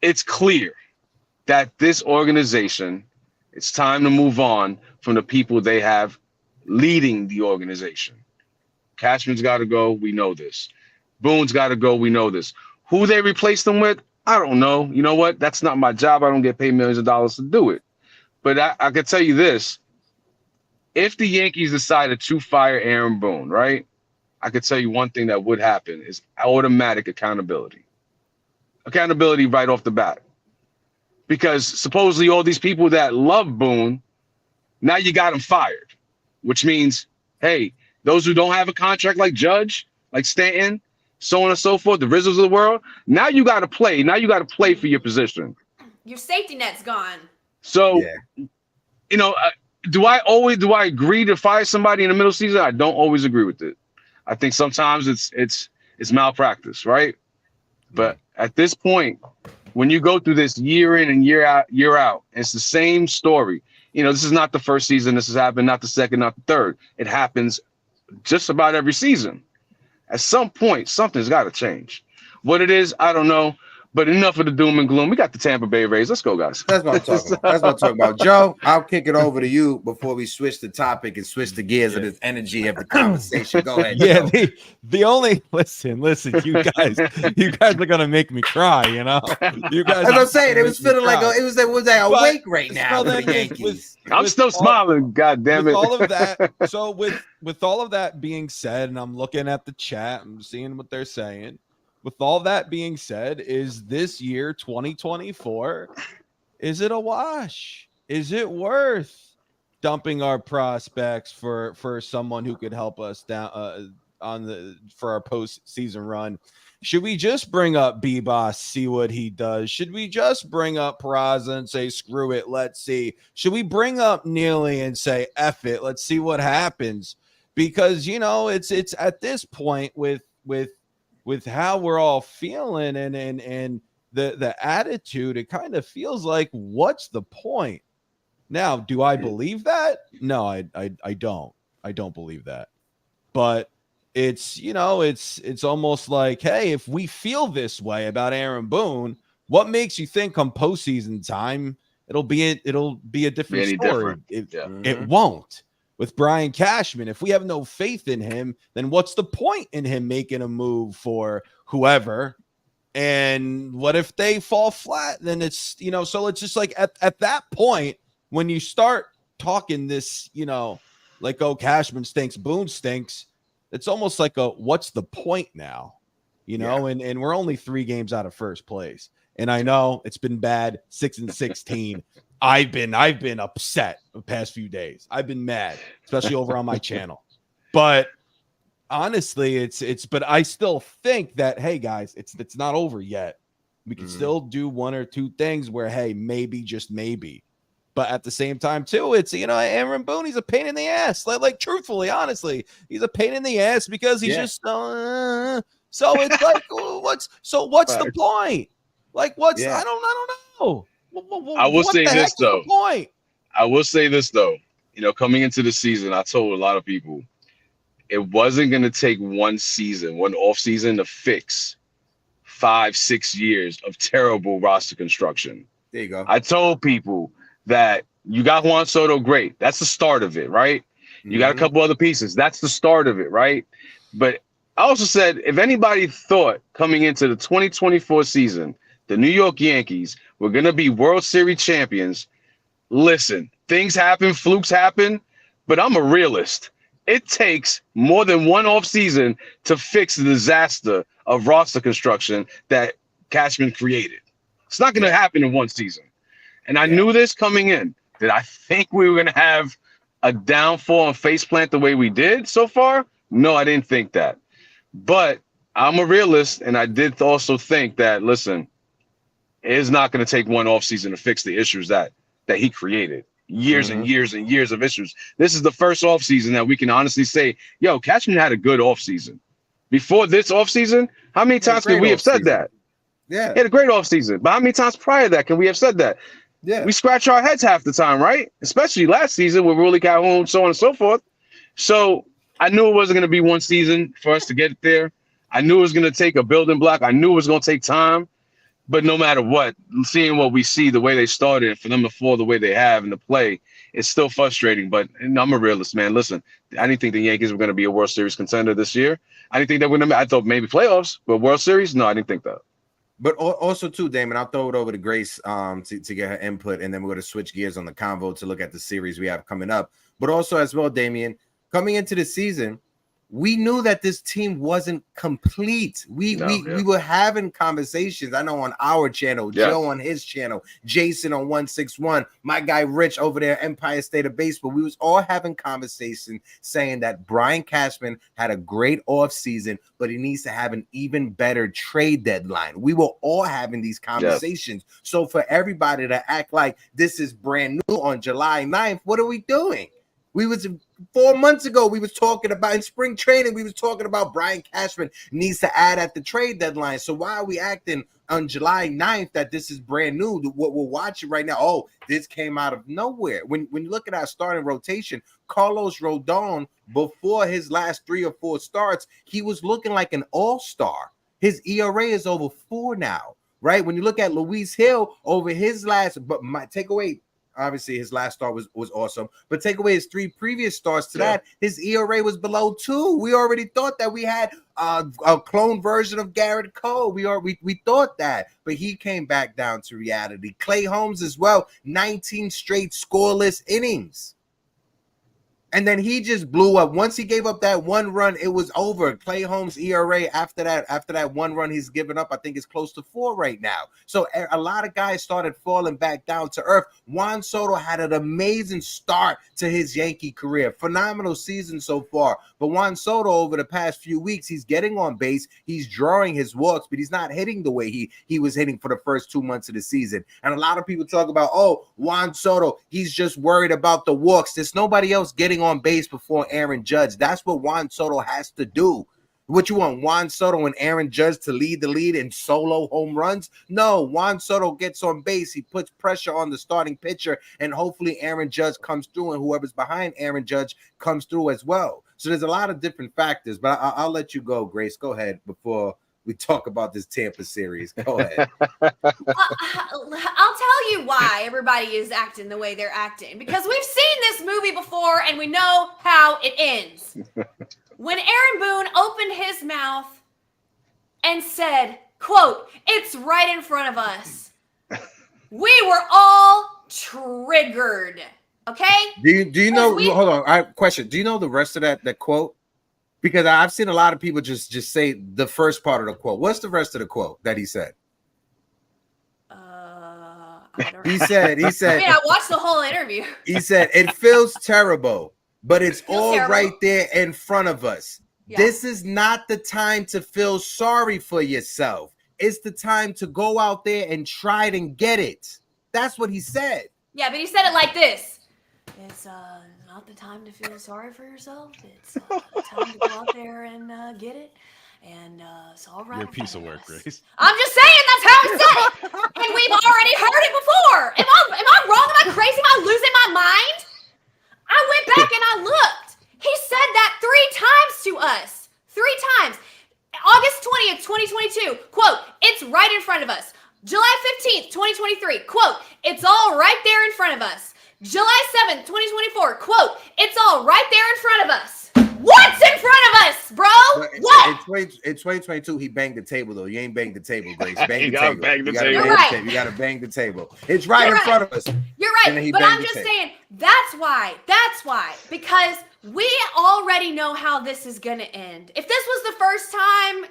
It's clear that this organization, it's time to move on from the people they have leading the organization. Cashman's got to go. We know this. Boone's got to go. We know this. Who they replaced them with, I don't know. You know what? That's not my job. I don't get paid millions of dollars to do it. But I can tell you this. If the Yankees decided to fire Aaron Boone, right, I could tell you one thing that would happen is automatic accountability. Accountability right off the bat. Because supposedly all these people that love Boone, now you got them fired, which means, hey, those who don't have a contract like Judge, like Stanton, so on and so forth, the Rizzos of the world, now you got to play. Now you got to play for your position. Your safety net's gone. So, do I agree to fire somebody in the middle of the season? I don't always agree with it. I think sometimes it's malpractice, right? But at this point, when you go through this year in and year out, it's the same story. This is not the first season this has happened, not the second, not the third. It happens just about every season. At some point, something's got to change. What it is, I don't know. But enough of the doom and gloom. We got the Tampa Bay Rays. Let's go, guys. That's what I'm talking about. Joe, I'll kick it over to you before we switch the topic and switch the gears of this energy of the conversation. Go ahead. Yeah, the only listen, you guys are gonna make me cry. You guys. As I'm saying, it was feeling like it was awake right now for the Yankees. I'm still smiling. God damn it! All of that. So with all of that being said, and I'm looking at the chat, I'm seeing what they're saying. With all that being said, is this year 2024, is it a wash? Is it worth dumping our prospects for someone who could help us down for our postseason run. Should we just bring up B-Boss, see what he does? Should we just bring up Peraza and say, screw it, let's see? Should we bring up Neely and say, F it, let's see what happens? Because, it's at this point with how we're all feeling and the attitude, it kind of feels like, what's the point? Now, do I believe that? No, I don't. I don't believe that. But it's almost like, hey, if we feel this way about Aaron Boone, what makes you think come postseason time it'll be a different story? It won't. With Brian Cashman, if we have no faith in him, then what's the point in him making a move for whoever? And what if they fall flat? Then it's, so it's just like at that point, when you start talking this, like, oh, Cashman stinks, Boone stinks, it's almost like what's the point now? And we're only 3 games out of first place. And I know it's been bad, 6-16. I've been upset the past few days. I've been mad, especially over on my channel. But honestly, but I still think that, hey guys, it's not over yet. We can still do 1 or 2 things where, hey, maybe, just maybe. But at the same time, too, it's, Aaron Boone, he's a pain in the ass. Like truthfully, honestly, he's a pain in the ass because he's just so it's like, what's the point? Like, I don't know. I will say this though. I will say this though. Coming into the season, I told a lot of people it wasn't going to take one off season to fix 5-6 years of terrible roster construction. There you go. I told people that you got Juan Soto, great. That's the start of it, right? You got a couple other pieces. That's the start of it, right? But I also said, if anybody thought coming into the 2024 season, the New York Yankees were going to be World Series champions, listen, things happen, flukes happen, but I'm a realist. It takes more than one off season to fix the disaster of roster construction that Cashman created. It's not going to happen in one season. And I knew this coming in, that I think we were going to have a downfall and faceplant the way we did so far. No, I didn't think that. But I'm a realist, and I did also think that, listen, it's not going to take one offseason to fix the issues that he created. Years and years and years of issues. This is the first offseason that we can honestly say, yo, Cashman had a good offseason. Before this offseason, how many times can we have said that? Yeah. He had a great offseason. But how many times prior to that can we have said that? Yeah. We scratch our heads half the time, right? Especially last season with Willie Calhoun, so on and so forth. So I knew it wasn't going to be one season for us to get there. I knew it was going to take a building block. I knew it was going to take time. But no matter what, seeing what we see, the way they started, for them to fall the way they have in the play, it's still frustrating. But I'm a realist, man. Listen, I didn't think the Yankees were going to be a World Series contender this year. I didn't think they were going to. I thought maybe playoffs, but World Series, no, I didn't think that. But also, too, Damon, I'll throw it over to Grace to get her input, and then we're going to switch gears on the convo to look at the series we have coming up. But also, as well, Damian, coming into the season, we knew that this team wasn't complete. We were having conversations. I know on our channel, Joe on his channel, Jason on 161, my guy Rich over there, Empire State of Baseball. We was all having conversations saying that Brian Cashman had a great offseason, but he needs to have an even better trade deadline. We were all having these conversations. Yes. So for everybody to act like this is brand new on July 9th, what are we doing? We was 4 months ago, we was talking about in spring training, we was talking about Brian Cashman needs to add at the trade deadline. So why are we acting on July 9th that this is brand new? What we're watching right now, oh, this came out of nowhere. When you look at our starting rotation, Carlos Rodon, before his last 3 or 4 starts, he was looking like an all-star. His ERA is over 4 now, right? When you look at Luis Hill over his last, but my takeaway, obviously his last start was awesome, but take away his 3 previous starts to that, his ERA was below 2. We already thought that we had a clone version of Garrett Cole. We thought that, but he came back down to reality. Clay Holmes as well, 19 straight scoreless innings. And then he just blew up. Once he gave up that one run, it was over. Clay Holmes' ERA after that one run he's given up, I think it's close to 4 right now. So a lot of guys started falling back down to earth. Juan Soto had an amazing start to his Yankee career. Phenomenal season so far. But Juan Soto, over the past few weeks, he's getting on base. He's drawing his walks, but he's not hitting the way he was hitting for the first 2 months of the season. And a lot of people talk about, oh, Juan Soto, he's just worried about the walks. There's nobody else getting on base before Aaron Judge. That's what Juan Soto has to do. What you want, Juan Soto and Aaron Judge to lead the lead in solo home runs? No, Juan Soto gets on base. He puts pressure on the starting pitcher, and hopefully Aaron Judge comes through, and whoever's behind Aaron Judge comes through as well. So there's a lot of different factors, but I'll let you go, Grace. Go ahead before we talk about this Tampa series. Go ahead. I'll tell you why everybody is acting the way they're acting. Because we've seen this movie before, and we know how it ends. When Aaron Boone opened his mouth and said, quote, "It's right in front of us," we were all triggered. Okay? Do you know? Hold on. I question. Do you know the rest of that quote? Because I've seen a lot of people just say the first part of the quote. What's the rest of the quote that he said? I don't He said. I mean, I watched the whole interview. He said, "It feels terrible, but it's all terrible. right there in front of us. Yeah. This is not the time to feel sorry for yourself. It's the time to go out there and try it and get it." That's what he said. Yeah, but he said it like this. It's not the time to feel sorry for yourself. It's the time to go out there and get it. And it's all right. You're a piece of work, Grace. I'm just saying that's how he said it. And we've already heard it before. Am I wrong? Am I crazy? Am I losing my mind? I went back and I looked. He said that 3 times to us. 3 times. August 20th, 2022. Quote, "It's right in front of us." July 15th, 2023. Quote, "It's all right there in front of us." July 7th, 2024. Quote, "It's all right there in front of us." What's in front of us, bro? What? In 2022, he banged the table, though. You ain't banged the table, Grace. You Bang the gotta table. bang the You gotta table. bang You're right. the table. You gotta bang the table. It's right You're in right. front of us. You're And then right, he but banged I'm the just table. saying that's why, because we already know how this is gonna end. If this was the first time,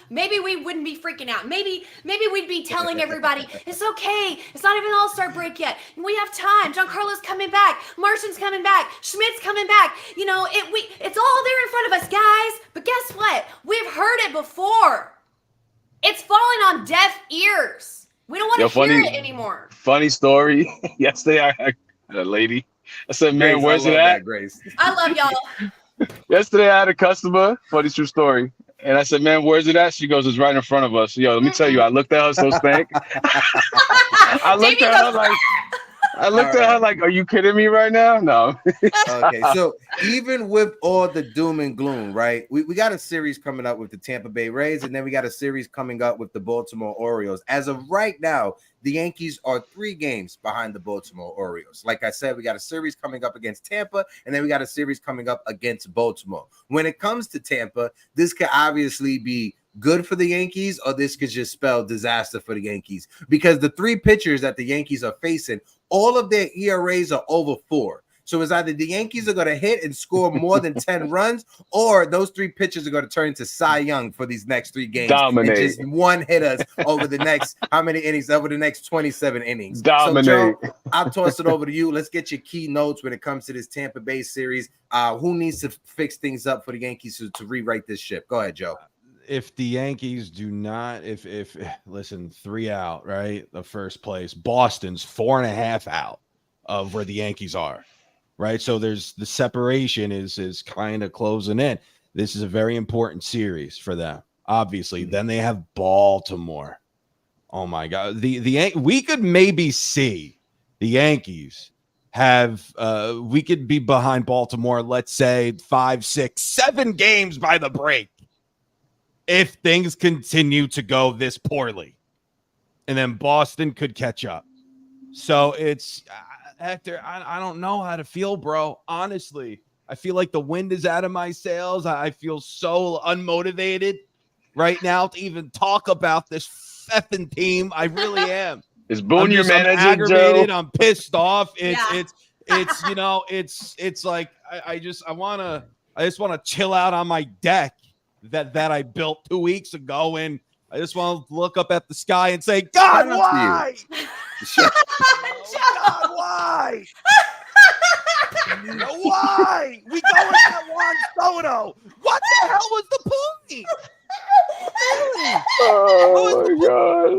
maybe we wouldn't be freaking out. Maybe we'd be telling everybody, it's okay, it's not even All-Star break yet. We have time. Giancarlo's coming back, Martian's coming back, Schmidt's coming back. It's all there in front of us, guys. But guess what? We've heard it before. It's falling on deaf ears. We don't want to hear it anymore. Funny story. Yesterday, I had a lady. I said, "Man, Grace, where's I it love at?" that, Grace. I love y'all. Yesterday, I had a customer. Funny true story. And I said, "Man, where's it at?" She goes, "It's right in front of us." Yo, let me tell you, I looked at her so stank. I looked at her like, "Are you kidding me right now?" No. Okay, so even with all the doom and gloom, right? We got a series coming up with the Tampa Bay Rays, and then we got a series coming up with the Baltimore Orioles. As of right now, the Yankees are 3 games behind the Baltimore Orioles. Like I said, we got a series coming up against Tampa, and then we got a series coming up against Baltimore. When it comes to Tampa, this could obviously be good for the Yankees, or this could just spell disaster for the Yankees, because the 3 pitchers that the Yankees are facing, all of their ERAs are over 4. So it's either the Yankees are going to hit and score more than 10 runs, or those 3 pitchers are going to turn into Cy Young for these next 3 games. Dominate. And just one hit us over the next, how many innings? Over the next 27 innings. Dominate. So, Joe, I'll toss it over to you. Let's get your key notes when it comes to this Tampa Bay series. Who needs to fix things up for the Yankees to rewrite this ship? Go ahead, Joe. If the Yankees do not, listen, 3 out, right? The first place. Boston's 4.5 out of where the Yankees are, right? So there's the separation is kind of closing in. This is a very important series for them, obviously. Then they have Baltimore. Oh my God. We could maybe see the Yankees we could be behind Baltimore, let's say 5, 6, 7 games by the break, if things continue to go this poorly. And then Boston could catch up. So it's, Hector, I don't know how to feel, bro. Honestly, I feel like the wind is out of my sails. I feel so unmotivated right now to even talk about this effing team. I really am. Is Boone your I'm manager, aggravated. Joe? I'm pissed off. It's like I just want to chill out on my deck that I built 2 weeks ago, and I just want to look up at the sky and say, God, Shout out to why? Shut- God, why? Why? We go with that Juan Soto. What the hell was the point? Really? Oh my god.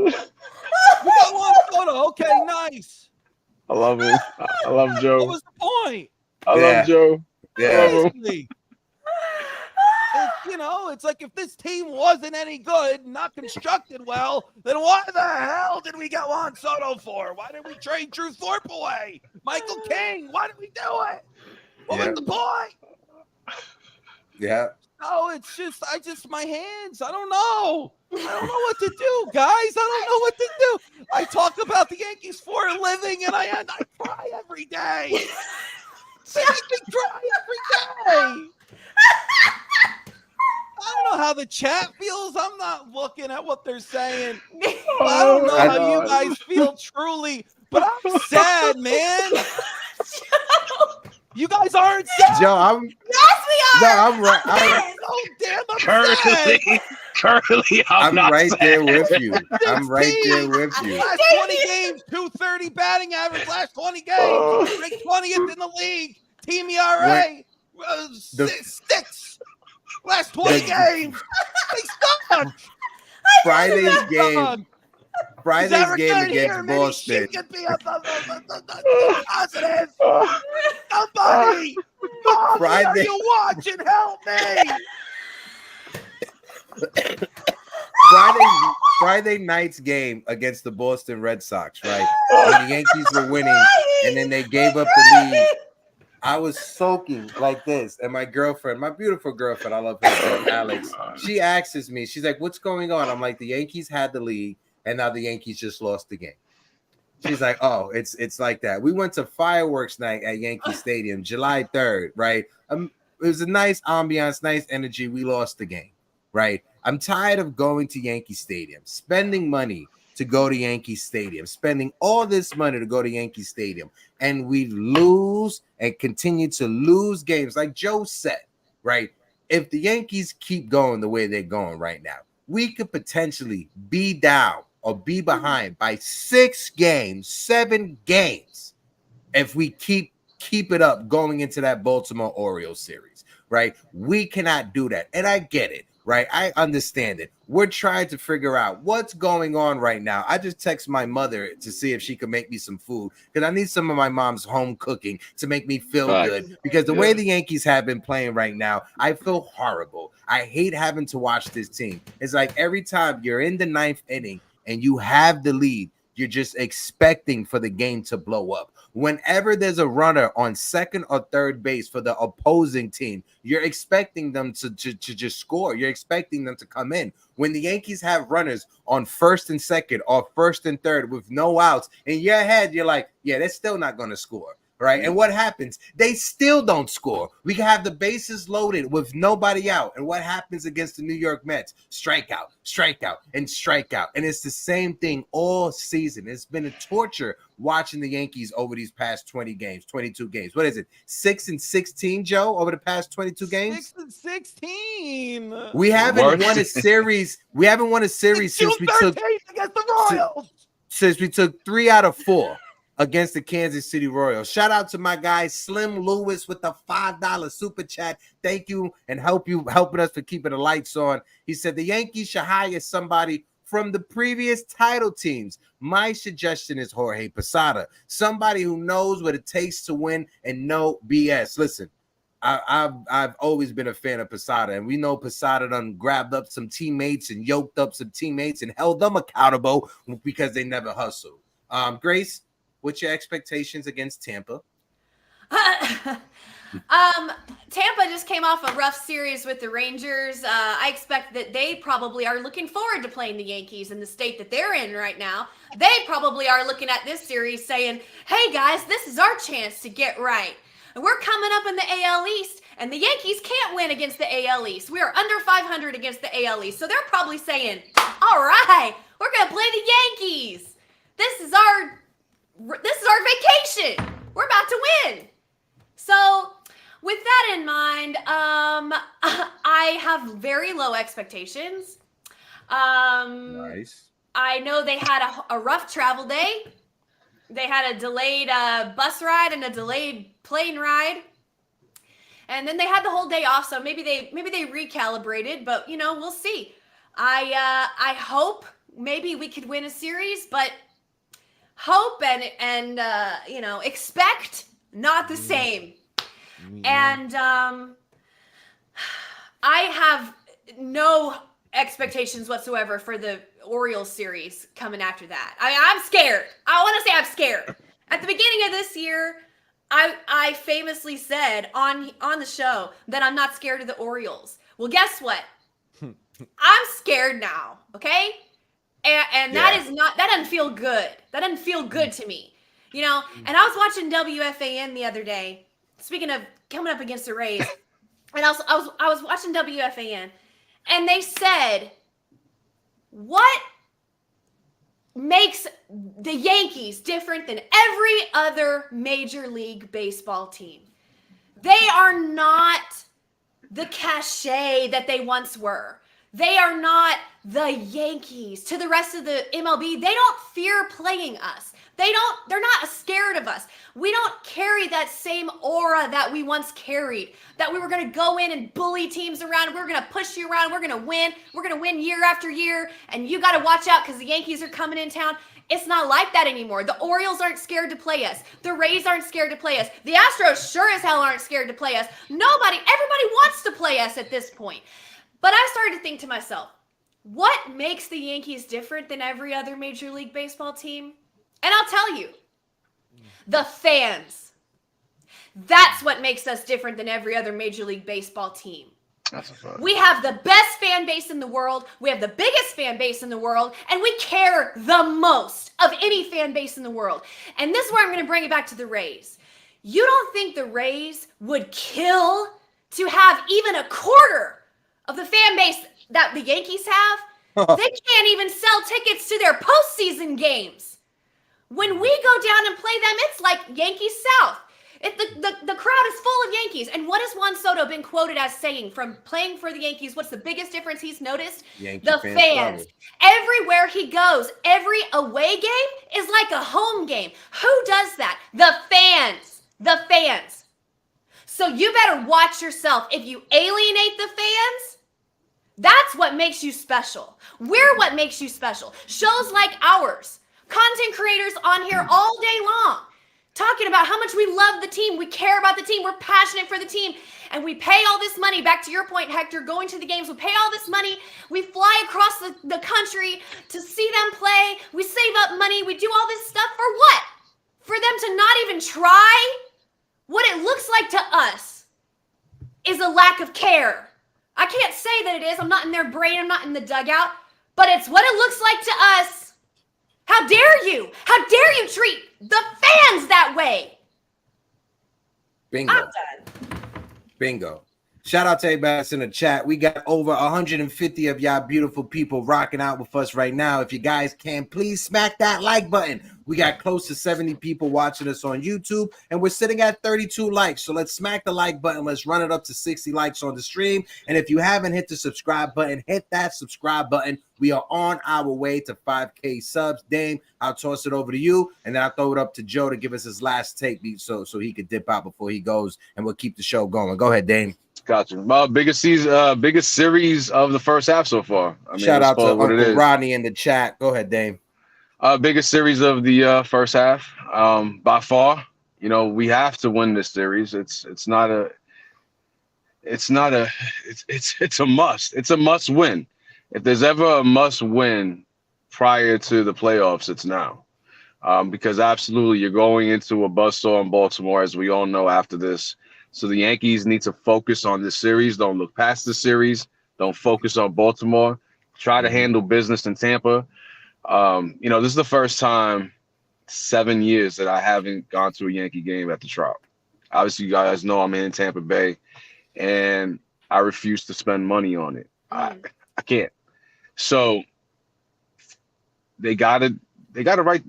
We got Juan Soto. Okay, nice. I love him. I love Joe. What was the point? I Yeah. love Joe. I love him. Seriously. It's like if this team wasn't any good, not constructed well, then why the hell did we get Juan Soto for? Why did we trade Drew Thorpe away? Michael King, why did we do it? What was the point? Yeah. No, it's just my hands. I don't know. I don't know what to do, guys. I don't know what to do. I talk about the Yankees for a living, and I cry every day. They make me cry every day. I don't know how the chat feels. I'm not looking at what they're saying. I don't know how you guys feel truly, but I'm sad, man. You guys aren't sad. Joe, I'm. Yes, we No, are. I'm right. Oh, damn, I'm sad. Currently, I'm not right sad. there with you. I'm right there with you. Last 20 games, 230 batting average. Last 20 games, ranked 20th in the league. Team ERA, six. Last 20 games, they suck. Friday's game. Friday's game Here, against maybe Boston. she could be a positive. Somebody, Mommy, Friday. are you watching? Help me. Friday night's game against the Boston Red Sox, right? When the Yankees were winning, and then they gave up the lead. I was soaking like this, and my girlfriend, my beautiful girlfriend, I love her, Alex. She asks me, she's like, "What's going on?" I'm like, "The Yankees had the lead, and now the Yankees just lost the game." She's like, "Oh, it's like that." We went to fireworks night at Yankee Stadium, July 3rd, right? It was a nice ambiance, nice energy. We lost the game, right? I'm tired of going to Yankee Stadium, spending money to go to Yankee Stadium, spending all this money to go to Yankee Stadium, and we lose and continue to lose games. Like Joe said, right? If the Yankees keep going the way they're going right now, we could potentially be down or be behind by 6 games, 7 games, if we keep it up going into that Baltimore Orioles series, right? We cannot do that. And I get it. Right, I understand it. We're trying to figure out what's going on right now. I just text my mother to see if she could make me some food because I need some of my mom's home cooking to make me feel good. Because the way the Yankees have been playing right now, I feel horrible. I hate having to watch this team. It's like every time you're in the 9th inning and you have the lead, you're just expecting for the game to blow up. Whenever there's a runner on second or third base for the opposing team, you're expecting them to just score. You're expecting them to come in. When the Yankees have runners on first and second or first and third with no outs, in your head, you're like, yeah, they're still not going to score. Right. And what happens? They still don't score. We can have the bases loaded with nobody out. And what happens against the New York Mets? Strikeout, strikeout, and strikeout. And it's the same thing all season. It's been a torture watching the Yankees over these past 20 games, 22 games. What is it? 6-16, Joe, over the past 22 games? 6-16. We haven't won a series. We haven't won a series since we took against the Royals. Since we took 3 out of 4. Against the Kansas City Royals. Shout out to my guy Slim Lewis with the $5 super chat. Thank you and helping us for keeping the lights on. He said the Yankees should hire somebody from the previous title teams. My suggestion is Jorge Posada, somebody who knows what it takes to win and no BS. Listen, I've always been a fan of Posada, and we know Posada done grabbed up some teammates and yoked up some teammates and held them accountable because they never hustled. Grace, what's your expectations against Tampa? Tampa just came off a rough series with the Rangers. I expect that they probably are looking forward to playing the Yankees in the state that they're in right now. They probably are looking at this series saying, hey guys, this is our chance to get right. And we're coming up in the AL East, and the Yankees can't win against the AL East. We are under 500 against the AL East. So they're probably saying, all right, we're going to play the Yankees. This is our vacation. We're about to win. So with in mind, I have very low expectations. Nice. I know they had a rough travel day. They had a delayed bus ride and a delayed plane ride. And then they had the whole day off, so maybe they recalibrated, but we'll see. I hope maybe we could win a series, but hope and expect not the same. And I have no expectations whatsoever for the Orioles series coming after that. I'm scared. I want to say I'm scared. At the beginning of this year, I famously said on the show that I'm not scared of the Orioles. Well, guess what? I'm scared now, okay? And that doesn't feel good. That doesn't feel good to me. And I was watching WFAN the other day. Speaking of coming up against the Rays, and I was watching WFAN, and they said, what makes the Yankees different than every other Major League Baseball team? They are not the cachet that they once were. They are not the Yankees. To the rest of the MLB, they don't fear playing us. They're not scared of us. We don't carry that same aura that we once carried, that we were going to go in and bully teams around. We're going to push you around. We're going to win. We're going to win year after year. And you got to watch out because the Yankees are coming in town. It's not like that anymore. The Orioles aren't scared to play us. The Rays aren't scared to play us. The Astros sure as hell aren't scared to play us. Everybody wants to play us at this point. But I started to think to myself, what makes the Yankees different than every other Major League Baseball team? And I'll tell you, the fans. That's what makes us different than every other Major League Baseball team. That's a fact. We have the best fan base in the world. We have the biggest fan base in the world. And we care the most of any fan base in the world. And this is where I'm going to bring it back to the Rays. You don't think the Rays would kill to have even a quarter of the fan base that the Yankees have? They can't even sell tickets to their postseason games. When we go down and play them, it's like Yankees South. The crowd is full of Yankees. And what has Juan Soto been quoted as saying from playing for the Yankees? What's the biggest difference he's noticed? The fans. Everywhere he goes, every away game is like a home game. Who does that? The fans. The fans. So you better watch yourself. If you alienate the fans, that's what makes you special. We're what makes you special. Shows like ours. Content creators on here all day long talking about how much we love the team. We care about the team. We're passionate for the team. And we pay all this money, back to your point, Hector, going to the games. We pay all this money. We fly across the country to see them play. We save up money. We do all this stuff for what? For them to not even try? What it looks like to us is a lack of care. I can't say that it is. I'm not in their brain. I'm not in the dugout. But it's what it looks like to us. How dare you? How dare you treat the fans that way? Bingo. I'm done. Bingo. Shout out to everybody that's in the chat. We got over 150 of y'all beautiful people rocking out with us right now. If you guys can, please smack that like button. We got close to 70 people watching us on YouTube, and we're sitting at 32 likes. So let's smack the like button. Let's run it up to 60 likes on the stream. And if you haven't hit the subscribe button, hit that subscribe button. We are on our way to 5K subs. Dame, I'll toss it over to you, and then I'll throw it up to Joe to give us his last take so he could dip out before he goes, and we'll keep the show going. Go ahead, Dame. Gotcha. Biggest series of the first half so far. Shout out to Uncle Rodney in the chat. Go ahead, Dame. Biggest series of the first half, by far. We have to win this series. It's a must. It's a must win. If there's ever a must win prior to the playoffs, it's now. Because absolutely you're going into a buzzsaw in Baltimore, as we all know after this. So the Yankees need to focus on this series. Don't look past the series. Don't focus on Baltimore. Try to handle business in Tampa. This is the first time 7 years that I haven't gone to a Yankee game at the Trop. Obviously, you guys know I'm in Tampa Bay, and I refuse to spend money on it. I can't. So they gotta right,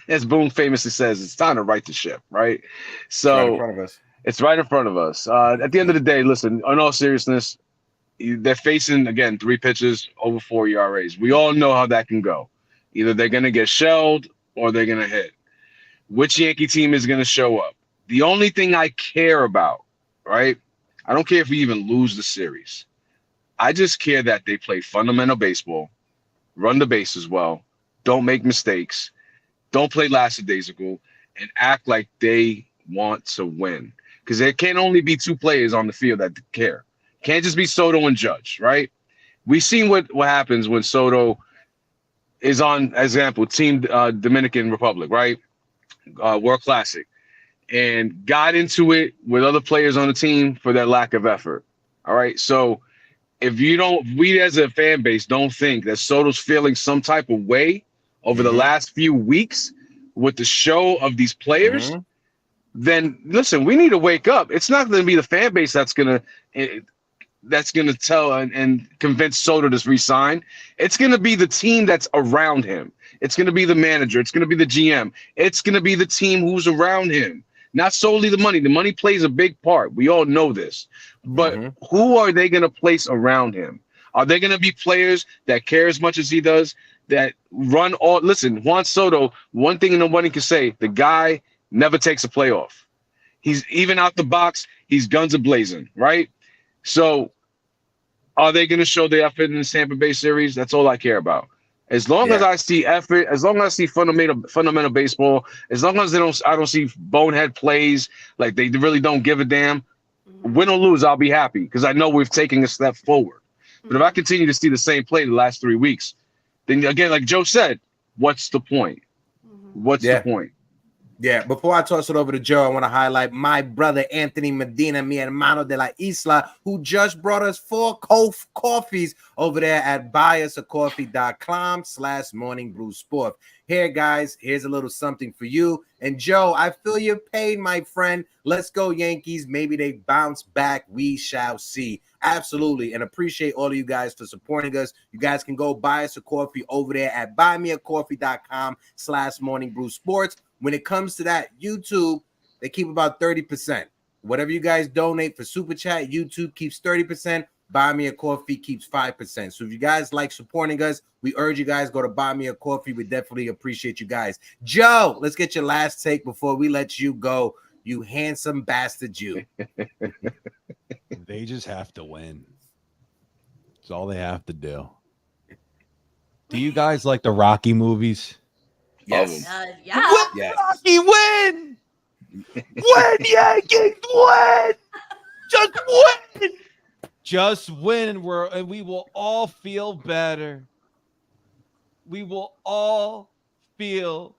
as Boone famously says, it's time to right the ship, right? So right in front of us. It's right in front of us. At the end of the day, listen, in all seriousness, they're facing, again, 3 pitches over 4 ERAs. We all know how that can go. Either they're going to get shelled or they're going to hit. Which Yankee team is going to show up? The only thing I care about, right? I don't care if we even lose the series. I just care that they play fundamental baseball, run the bases well, don't make mistakes, don't play lackadaisical, and act like they want to win. Because there can only be 2 players on the field that care. Can't just be Soto and Judge, right? We've seen what happens when Soto is on, as example, Team Dominican Republic, right? World Classic, and got into it with other players on the team for their lack of effort. All right. So if we as a fan base don't think that Soto's feeling some type of way over the last few weeks with the show of these players, then listen, we need to wake up. It's not going to be the fan base that's going to tell and convince Soto to resign. It's going to be the team that's around him. It's going to be the manager. It's going to be the GM. It's going to be the team who's around him. Not solely the money. The money plays a big part. We all know this. But who are they going to place around him? Are they going to be players that care as much as he does, that run all? Listen, Juan Soto, one thing nobody can say, the guy never takes a playoff. He's even out the box. He's guns a-blazing, right? So are they going to show the effort in the Tampa Bay series? That's all I care about. As long as I see effort, as long as I see fundamental baseball, as long as I don't see bonehead plays, like they really don't give a damn, win or lose, I'll be happy because I know we've taken a step forward. But if I continue to see the same play the last 3 weeks, then again, like Joe said, what's the point? What's the point? Yeah, before I toss it over to Joe, I want to highlight my brother Anthony Medina, mi hermano de la isla, who just brought us 4 coffees over there at buyusacoffee.com/morningbrewsport. Here, guys, here's a little something for you. And Joe, I feel your pain, my friend. Let's go, Yankees. Maybe they bounce back. We shall see. Absolutely. And appreciate all of you guys for supporting us. You guys can go buy us a coffee over there at buymeacoffee.com/morningbrewsports. When it comes to that, YouTube, they keep about 30%. Whatever you guys donate for Super Chat, YouTube keeps 30%. Buy Me a Coffee keeps 5%. So if you guys like supporting us, we urge you guys go to Buy Me a Coffee. We definitely appreciate you guys. Joe, let's get your last take before we let you go. You handsome bastard, you. They just have to win. That's all they have to do. Do you guys like the Rocky movies? Yes. Yeah. Yes. Rocky, win! Win, Yankees, win! Just win! Just win, and we will all feel better. We will all feel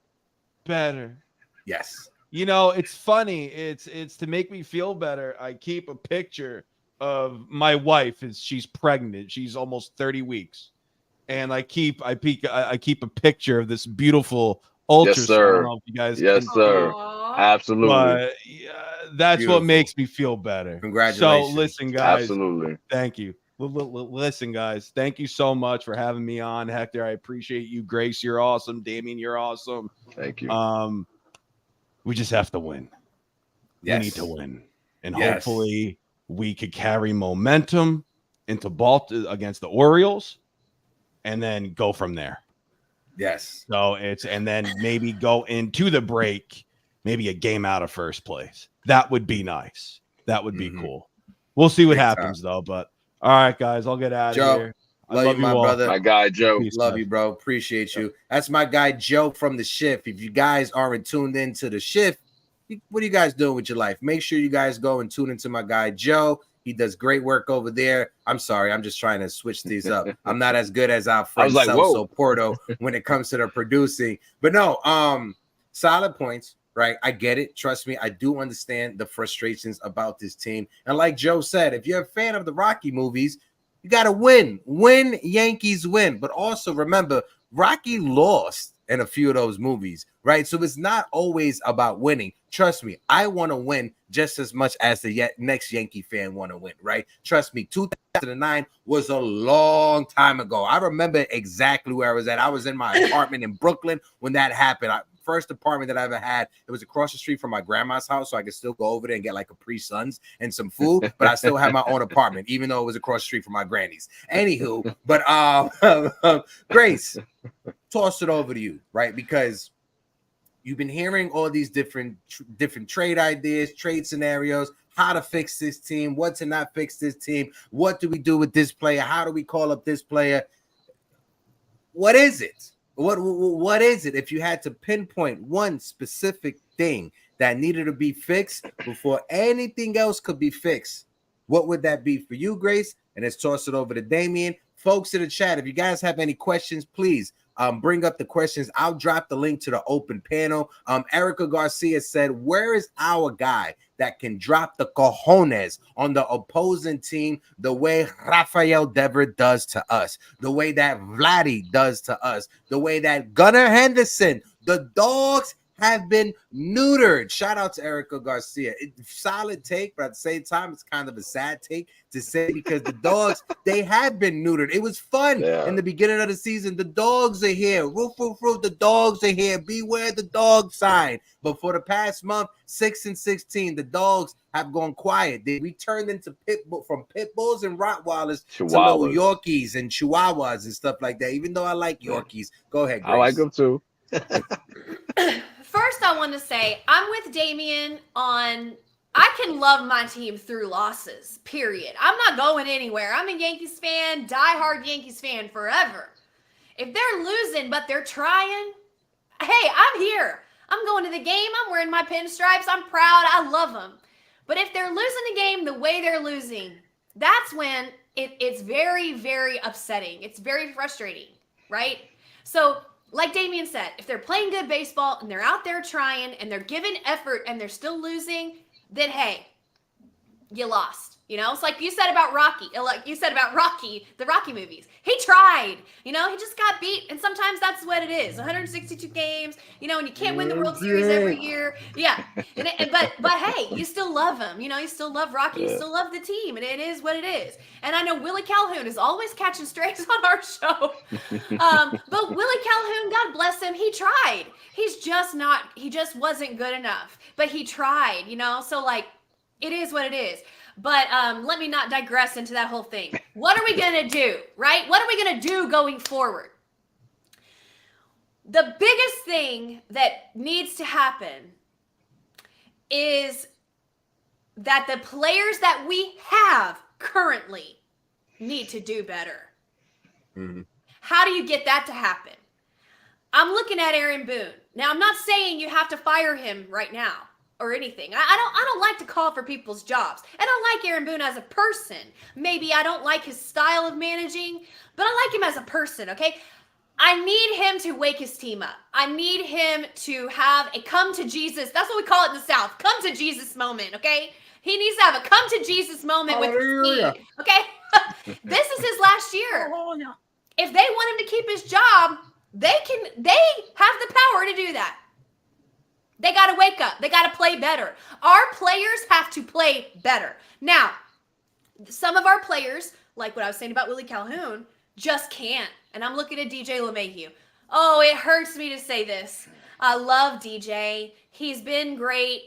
better. Yes. You know, it's funny. It's to make me feel better. I keep a picture of my wife as she's pregnant. She's almost 30 weeks. And I keep a picture of this beautiful ultrasound. Yes, sir. I don't know if you guys Yes, sir. Absolutely. But that's Beautiful. what makes me feel better. Congratulations. So listen, guys. Absolutely. Thank you. Listen, guys. Thank you so much for having me on, Hector. I appreciate you. Grace, you're awesome. Damien, you're awesome. Thank you. We just have to win. Yes. We need to win, and hopefully we could carry momentum into Baltimore against the Orioles, and then go from there. Yes. So and then maybe go into the break, maybe a game out of first place. That would be nice. That would be cool. We'll see what happens though. But all right, guys, I'll get out of here. Love you, my brother. My guy, Joe. Peace, Love guys. you, bro. Appreciate you. That's my guy, Joe from The Shift. If you guys aren't tuned into The Shift, what are you guys doing with your life? Make sure you guys go and tune into my guy, Joe. He does great work over there. I'm sorry. I'm just trying to switch these up. I'm not as good as our friend Celso Porto when it comes to the producing. But no, solid points, right? I get it. Trust me. I do understand the frustrations about this team. And like Joe said, if you're a fan of the Rocky movies, you got to win. Win, Yankees win. But also remember, Rocky lost in a few of those movies, right? So it's not always about winning. Trust me, I want to win just as much as the next Yankee fan want to win, right? Trust me, 2009 was a long time ago. I remember exactly where I was at. I was in my apartment in Brooklyn when that happened. first apartment that I ever had. It was across the street from my grandma's house, so I could still go over there and get like Capri Suns and some food, but I still had my own apartment, even though it was across the street from my granny's. Anywho, but Grace, toss it over to you, right? Because you've been hearing all these different trade ideas, trade scenarios, how to fix this team, what to not fix this team, what do we do with this player, how do we call up this player? What is it? What is it? If you had to pinpoint one specific thing that needed to be fixed before anything else could be fixed, what would that be for you, Grace? And let's toss it over to Damien. Folks in the chat, if you guys have any questions, please bring up the questions. I'll drop the link to the open panel. Erica Garcia said, where is our guy that can drop the cojones on the opposing team the way Rafael Dever does to us, the way that Vladdy does to us, the way that Gunnar Henderson, the dogs have been neutered. Shout out to Erica Garcia. Solid take, but at the same time, it's kind of a sad take to say because the dogs, they have been neutered. It was fun in the beginning of the season. The dogs are here. Roof, roof, roof. The dogs are here. Beware the dog sign. But for the past month, 6-16, the dogs have gone quiet. They returned into from pit bulls and Rottweilers to little Yorkies and Chihuahuas and stuff like that. Even though I like Yorkies. Go ahead, Grace. I like them too. First, I want to say I'm with Damien on I can love my team through losses, period. I'm not going anywhere. I'm a Yankees fan, diehard Yankees fan forever. If they're losing, but they're trying, hey, I'm here. I'm going to the game. I'm wearing my pinstripes. I'm proud. I love them. But if they're losing the game the way they're losing, that's when it's very, very upsetting. It's very frustrating, right? So like Damien said, if they're playing good baseball and they're out there trying and they're giving effort and they're still losing, then hey, you lost. You know, it's like you said about Rocky, like you said about Rocky, the Rocky movies. He tried, you know, he just got beat. And sometimes that's what it is. 162 games, you know, and you can't win the World Series every year. Yeah. But hey, you still love him. You know, you still love Rocky. You still love the team. And it is what it is. And I know Willie Calhoun is always catching strays on our show. But Willie Calhoun, God bless him, he tried. He just wasn't good enough. But he tried, you know, so like it is what it is. But let me not digress into that whole thing. What are we going to do, right? What are we going to do going forward? The biggest thing that needs to happen is that the players that we have currently need to do better. Mm-hmm. How do you get that to happen? I'm looking at Aaron Boone. Now, I'm not saying you have to fire him right now or anything. I don't like to call for people's jobs. I don't like Aaron Boone as a person. Maybe I don't like his style of managing, but I like him as a person, okay? I need him to wake his team up. I need him to have a come to Jesus. That's what we call it in the South. Come to Jesus moment, okay? He needs to have a come to Jesus moment with his team, okay? This is his last year. If they want him to keep his job, they have the power to do that. They got to wake up. They got to play better. Our players have to play better. Now, some of our players, like what I was saying about Willie Calhoun, just can't. And I'm looking at DJ LeMahieu. Oh, it hurts me to say this. I love DJ. He's been great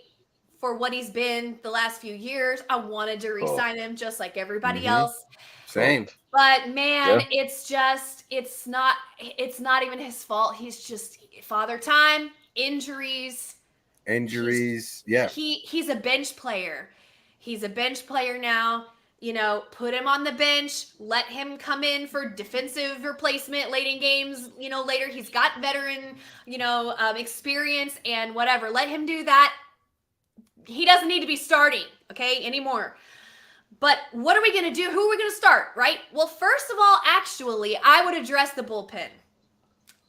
for what he's been the last few years. I wanted to re-sign him just like everybody else. Same. But man, it's not even his fault. He's just father time, injuries. Yeah. He's a bench player. He's a bench player now. You know, put him on the bench. Let him come in for defensive replacement late in games. You know, later he's got veteran, experience and whatever. Let him do that. He doesn't need to be starting, anymore. But what are we going to do? Who are we going to start, right? Well, first of all, actually, I would address the bullpen.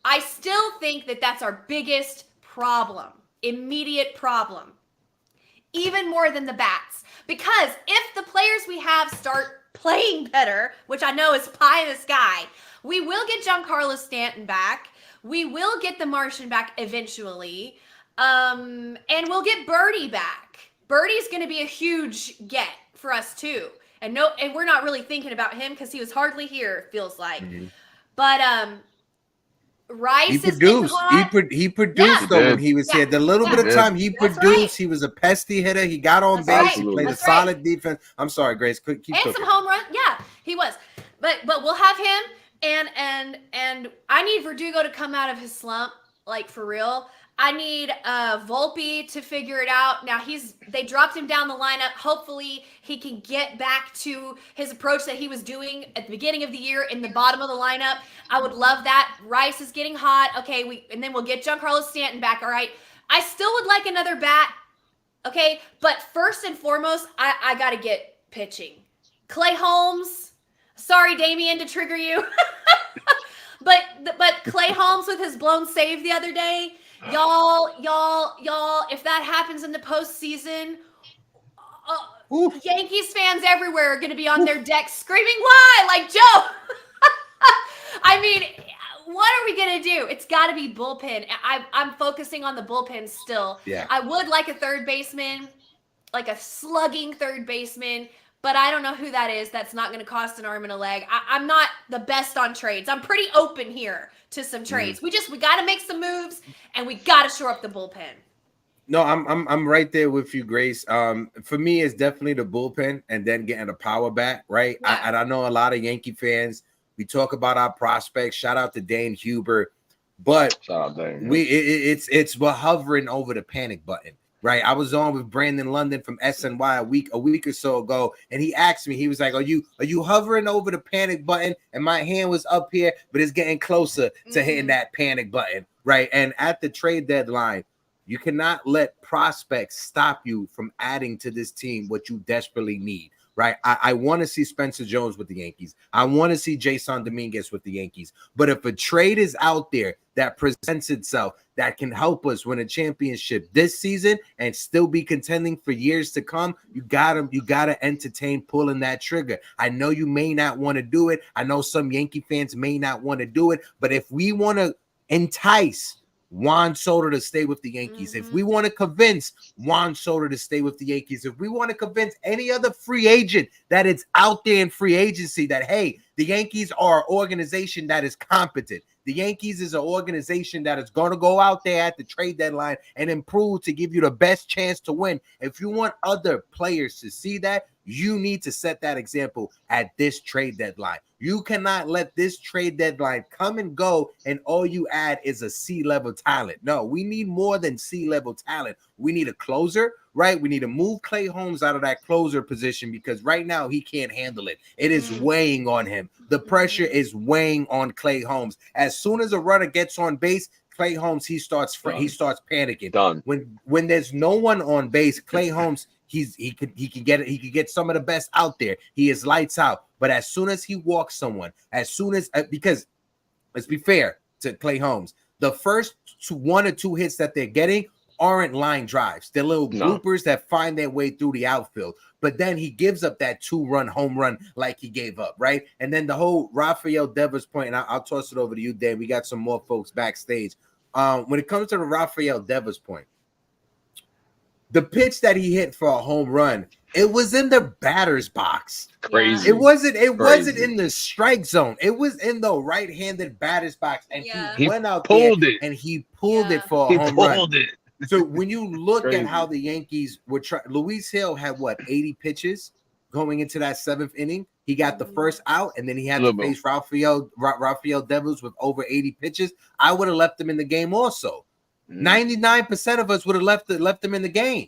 I still think that that's our biggest problem. Immediate problem, even more than the bats, because if the players we have start playing better, which I know is pie in the sky, we will get Giancarlo Stanton back, we will get the Martian back eventually, and we'll get Birdie back. Birdie's going to be a huge get for us too, and we're not really thinking about him because he was hardly here, it feels like. But Rice He is getting produced. hot. He produced Yeah. though when he was here. The little bit of time he That's produced, right. he was a pesty hitter. He got on That's base. right. He played That's a right. solid defense. I'm sorry, Grace. Keep And cooking. some home run. Yeah, he was. But we'll have him and I need Verdugo to come out of his slump, like for real. I need Volpe to figure it out. Now they dropped him down the lineup. Hopefully he can get back to his approach that he was doing at the beginning of the year in the bottom of the lineup. I would love that. Rice is getting hot. Okay, and then we'll get Giancarlo Stanton back. All right. I still would like another bat. Okay, but first and foremost, I gotta get pitching. Clay Holmes. Sorry, Damien, to trigger you. but Clay Holmes with his blown save the other day. Y'all, if that happens in the postseason, Yankees fans everywhere are going to be on their decks screaming, why? Like, Joe. I mean, what are we going to do? It's got to be bullpen. I'm focusing on the bullpen still. Yeah. I would like a third baseman, like a slugging third baseman, but I don't know who that is. That's not going to cost an arm and a leg. I'm not the best on trades. I'm pretty open here to some trades. We got to make some moves, and we got to shore up the bullpen. No, I'm right there with you, Grace. For me, it's definitely the bullpen and then getting the power back, right? Yeah. I know a lot of Yankee fans. We talk about our prospects. Shout out to Dane Huber, but Shout out Dane. we're hovering over the panic button. Right, I was on with Brandon London from SNY a week or so ago, and he asked me. He was like, "Are you hovering over the panic button?" And my hand was up here, but it's getting closer to hitting that panic button, right? And at the trade deadline, you cannot let prospects stop you from adding to this team what you desperately need. Right, I want to see Spencer Jones with the Yankees. I want to see Jason Dominguez with the Yankees. But if a trade is out there that presents itself that can help us win a championship this season and still be contending for years to come, you gotta entertain pulling that trigger. I know you may not want to do it. I know some Yankee fans may not want to do it. But if we want to entice Juan Soto to stay with the Yankees, if we want to convince Juan Soto to stay with the Yankees, if we want to convince any other free agent that it's out there in free agency that, hey, the Yankees are an organization that is competent. The Yankees is an organization that is going to go out there at the trade deadline and improve to give you the best chance to win. If you want other players to see that, you need to set that example at this trade deadline. You cannot let this trade deadline come and go and all you add is a C-level talent. No, we need more than C-level talent. We need a closer, right? We need to move Clay Holmes out of that closer position because right now he can't handle it. It is weighing on him. The pressure is weighing on Clay Holmes. As soon as a runner gets on base, Clay Holmes, he starts panicking. Done. When there's no one on base, Clay Holmes, he could get some of the best out there. He is lights out. But as soon as he walks someone, because let's be fair to Clay Holmes, the first one or two hits that they're getting aren't line drives. They're little bloopers that find their way through the outfield. But then he gives up that 2-run home run like he gave up, right? And then the whole Rafael Devers point, and I'll toss it over to you, Dan. We got some more folks backstage. When it comes to the Rafael Devers point, the pitch that he hit for a home run, it was in the batter's box. Crazy. It wasn't in the strike zone. It was in the right-handed batter's box. And he went out there and he pulled it for a home run. So when you look at how the Yankees were trying, Luis Hill had 80 pitches going into that 7th inning. He got the first out, and then he had to face Rafael Devers with over 80 pitches. I would have left him in the game also. 99% of us would have left him in the game.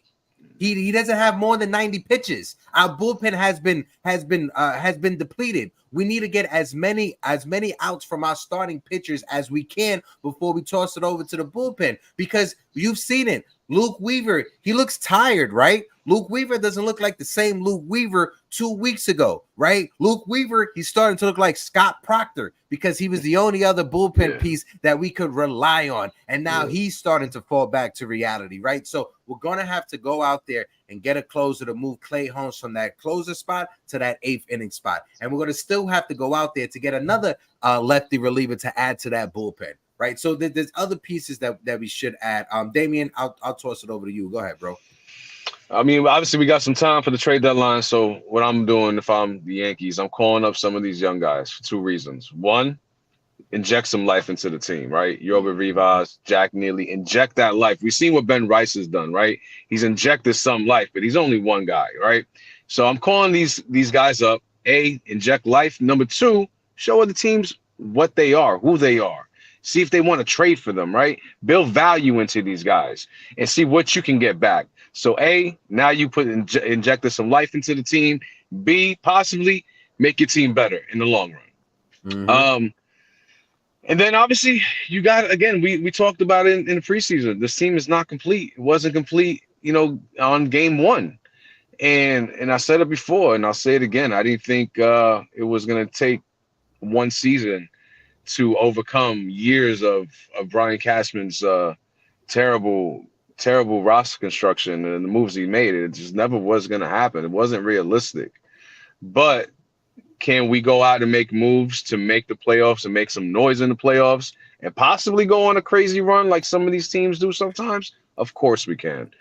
He doesn't have more than 90 pitches. Our bullpen has been depleted. We need to get as many outs from our starting pitchers as we can before we toss it over to the bullpen, because you've seen it. Luke Weaver, he looks tired, right? Luke Weaver doesn't look like the same Luke Weaver 2 weeks ago, right? Luke Weaver, he's starting to look like Scott Proctor because he was the only other bullpen piece that we could rely on. And now he's starting to fall back to reality, right? So we're going to have to go out there and get a closer to move Clay Holmes from that closer spot to that 8th inning spot. And we're going to still have to go out there to get another lefty reliever to add to that bullpen. Right, so there's other pieces that we should add. Damien, I'll toss it over to you. Go ahead, bro. I mean, obviously we got some time for the trade deadline. So what I'm doing, if I'm the Yankees, I'm calling up some of these young guys for 2 reasons. One, inject some life into the team, right? Yorba Rivas, Jack Neely, inject that life. We've seen what Ben Rice has done, right? He's injected some life, but he's only one guy, right? So I'm calling these guys up. A, inject life. Number two, show other teams what they are, who they are. See if they want to trade for them, right? Build value into these guys and see what you can get back. So A, now you injected some life into the team. B, possibly make your team better in the long run. And then obviously you got, again, we talked about it in the preseason. This team is not complete. It wasn't complete, on game one. And I said it before, and I'll say it again. I didn't think it was going to take one season to overcome years of Brian Cashman's terrible roster construction and the moves he made. It just never was going to happen. It wasn't realistic. But can we go out and make moves to make the playoffs and make some noise in the playoffs and possibly go on a crazy run like some of these teams do sometimes? Of course we can.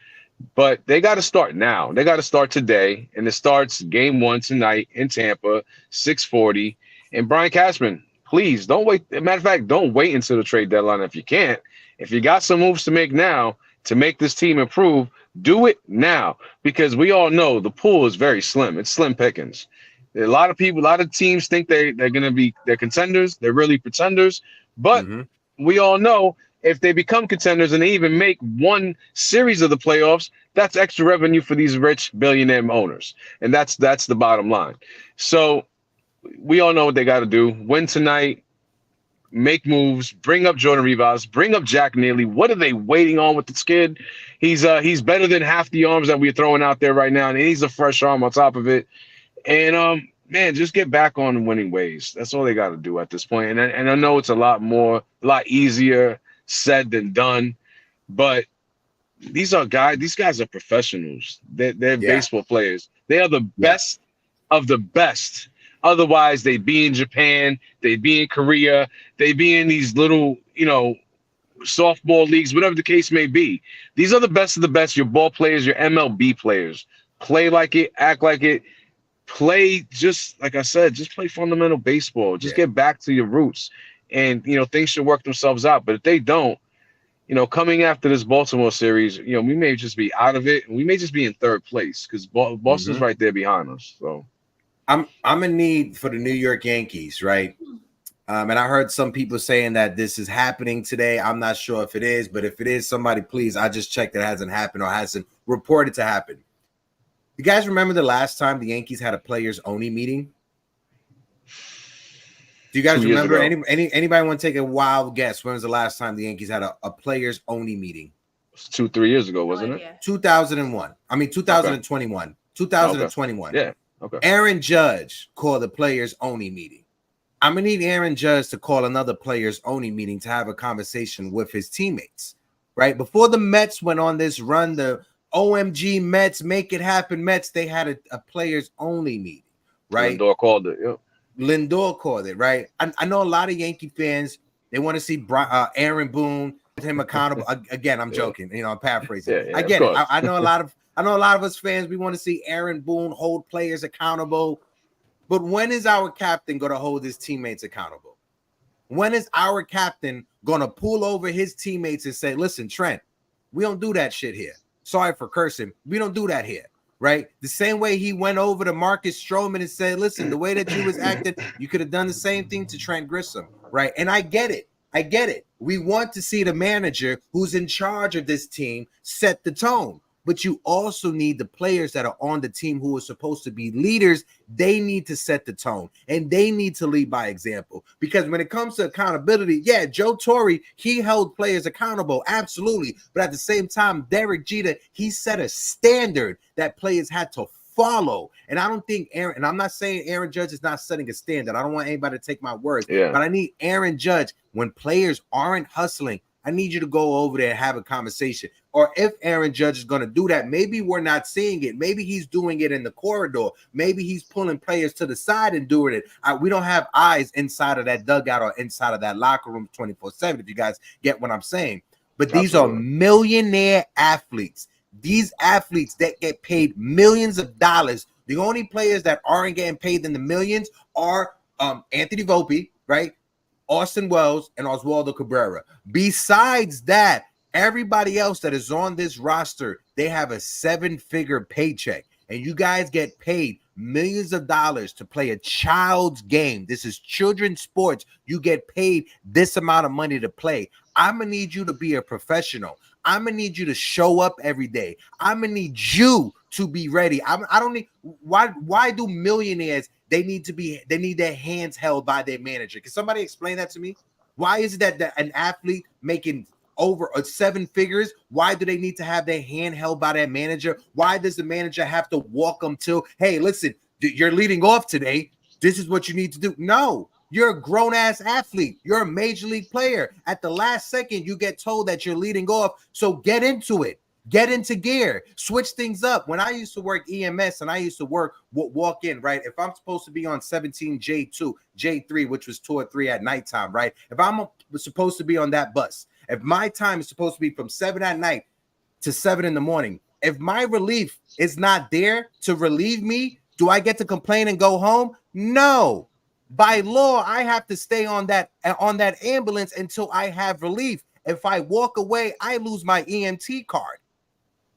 But they got to start now. They got to start today, and it starts game one tonight in Tampa, 6:40. And Brian Cashman, please don't wait. As a matter of fact, don't wait until the trade deadline if you can't. If you got some moves to make now to make this team improve, do it now, because we all know the pool is very slim. It's slim pickings. A lot of teams think they're contenders. They're really pretenders. But we all know if they become contenders and they even make one series of the playoffs, that's extra revenue for these rich billionaire owners. And that's the bottom line. So we all know what they got to do. Win tonight, make moves, bring up Jordan Rivas, bring up Jack Neely. What are they waiting on with this kid? He's better than half the arms that we're throwing out there right now, and he's a fresh arm on top of it. And man, just get back on winning ways. That's all they got to do at this point. And I know it's a lot easier said than done, but these guys are professionals. They're baseball players. They are the best of the best. Otherwise, they'd be in Japan, they'd be in Korea, they'd be in these little, softball leagues, whatever the case may be. These are the best of the best. Your ball players, your MLB players. Play like it, act like it. Play, just like I said, just play fundamental baseball. Just get back to your roots, and things should work themselves out. But if they don't, coming after this Baltimore series, we may just be out of it, and we may just be in third place because Boston's right there behind us. So I'm in need for the New York Yankees, right? And I heard some people saying that this is happening today. I'm not sure if it is, but if it is, somebody please, I just checked it hasn't happened or hasn't reported to happen. You guys remember the last time the Yankees had a players only meeting? Do you guys remember? Anybody want to take a wild guess? When was the last time the Yankees had a players only meeting? 2-3 years ago, wasn't it? 2001. I mean 2021. Okay. 2021. Yeah. Okay. Aaron Judge called the players only meeting. I'm gonna need Aaron Judge to call another players only meeting to have a conversation with his teammates. Right before the Mets went on this run, the OMG Mets, make it happen Mets, they had a players only meeting, right? Lindor called it. Yep. Lindor called it, right? I know a lot of Yankee fans, they want to see Aaron Boone, him accountable. Again, I'm joking, I'm paraphrasing. I get it. I know a lot of us fans, we want to see Aaron Boone hold players accountable. But when is our captain going to hold his teammates accountable? When is our captain going to pull over his teammates and say, listen, Trent, we don't do that shit here. Sorry for cursing. We don't do that here, right? The same way he went over to Marcus Stroman and said, listen, the way that you was acting, you could have done the same thing to Trent Grisham, right? And I get it. We want to see the manager who's in charge of this team set the tone. But you also need the players that are on the team who are supposed to be leaders. They need to set the tone, and they need to lead by example. Because when it comes to accountability, Joe Torre, he held players accountable, absolutely. But at the same time, Derek Jeter, he set a standard that players had to follow. And I don't think and I'm not saying Aaron Judge is not setting a standard. I don't want anybody to take my words. But I need Aaron Judge, when players aren't hustling, I need you to go over there and have a conversation. Or if Aaron Judge is going to do that, maybe we're not seeing it. Maybe he's doing it in the corridor. Maybe he's pulling players to the side and doing it. We don't have eyes inside of that dugout or inside of that locker room 24/7, if you guys get what I'm saying. But these are millionaire athletes. These athletes that get paid millions of dollars. The only players that aren't getting paid in the millions are Anthony Volpe, right? Austin Wells, and Oswaldo Cabrera. Besides that, everybody else that is on this roster, they have a 7-figure paycheck, and you guys get paid millions of dollars to play a child's game. This is children's sports. You get paid this amount of money to play. I'm gonna need you to be a professional. I'm gonna need you to show up every day. I'm gonna need you to be ready. I don't need. Why do millionaires they need their hands held by their manager? Can somebody explain that to me? Why is it that an athlete making over 7 figures, why do they need to have their hand held by their manager? Why does the manager have to walk them to, hey, listen, you're leading off today, this is what you need to do? No, you're a grown-ass athlete. You're a major league player. At the last second, you get told that you're leading off, so get into it. Get into gear, switch things up. When I used to work EMS and I used to walk in, right? If I'm supposed to be on 17J2, J3, which was 2 or 3 at nighttime, right? If I'm supposed to be on that bus, if my time is supposed to be from 7 at night to 7 in the morning, if my relief is not there to relieve me, do I get to complain and go home? No. By law, I have to stay on that ambulance until I have relief. If I walk away, I lose my EMT card.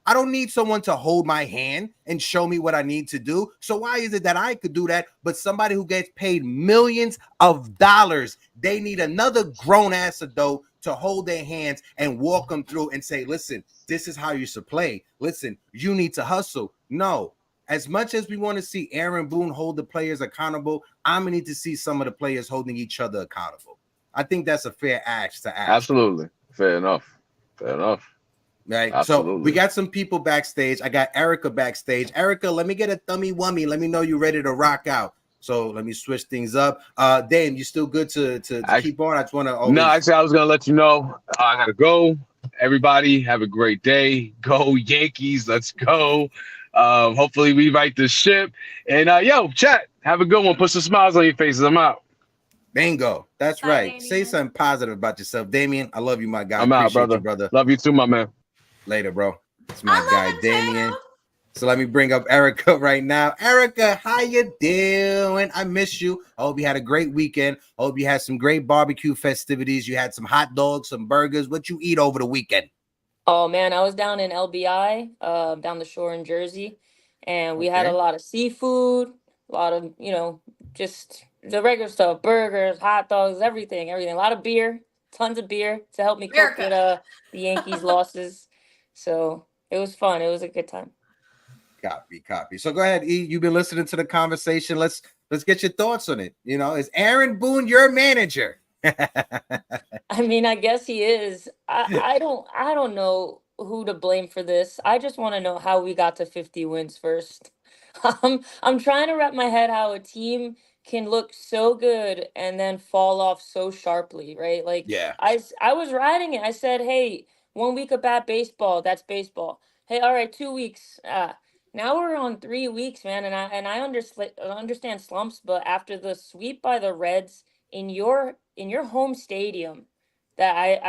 I don't need someone to hold my hand and show me what I need to do. So why is it that I could do that, but somebody who gets paid millions of dollars, they need another grown-ass adult to hold their hands and walk them through and say, listen, this is how you should play. Listen, you need to hustle. No. As much as we want to see Aaron Boone hold the players accountable, I'm going to need to see some of the players holding each other accountable. I think that's a fair ask to ask. Absolutely. Fair enough. Fair enough. Right. Absolutely. So we got some people backstage. I got Erica backstage. Erica, let me get a thummy wummy. Let me know you're ready to rock out. So let me switch things up. Dame, you still good to keep on? I just want to always... No, actually, I was gonna let you know. I gotta go. Everybody, have a great day. Go Yankees. Let's go. Hopefully we right this ship. And yo, chat. Have a good one. Put some smiles on your faces. I'm out. Bingo. That's Bye, right. Damien. Say something positive about yourself. Damien, I love you, my guy. I'm out, Appreciate brother. you, brother. Love you too, my man. Later, bro. It's my I love guy, him Damien. too. So let me bring up Erica right now. Erica, how you doing? I miss you. I hope you had a great weekend. I hope you had some great barbecue festivities. You had some hot dogs, some burgers. What you eat over the weekend? Oh man, I was down in LBI, down the shore in Jersey, and we had a Okay. lot of seafood, a lot of, just the regular stuff, burgers, hot dogs, everything. A lot of beer, tons of beer to help me cope with America. the Yankees losses. So it was fun. It was a good time. Copy. So go ahead, E. You've been listening to the conversation. Let's get your thoughts on it. You know, is Aaron Boone your manager? I mean, I guess he is. I don't know who to blame for this. I just want to know how we got to 50 wins first. I'm trying to wrap my head how a team can look so good and then fall off so sharply, right? Like Yeah. I was riding it. I said, "Hey, 1 week of bad baseball, that's baseball. Hey, all right, 2 weeks. Now we're on 3 weeks, man, and I understand slumps, but after the sweep by the Reds in your home stadium, that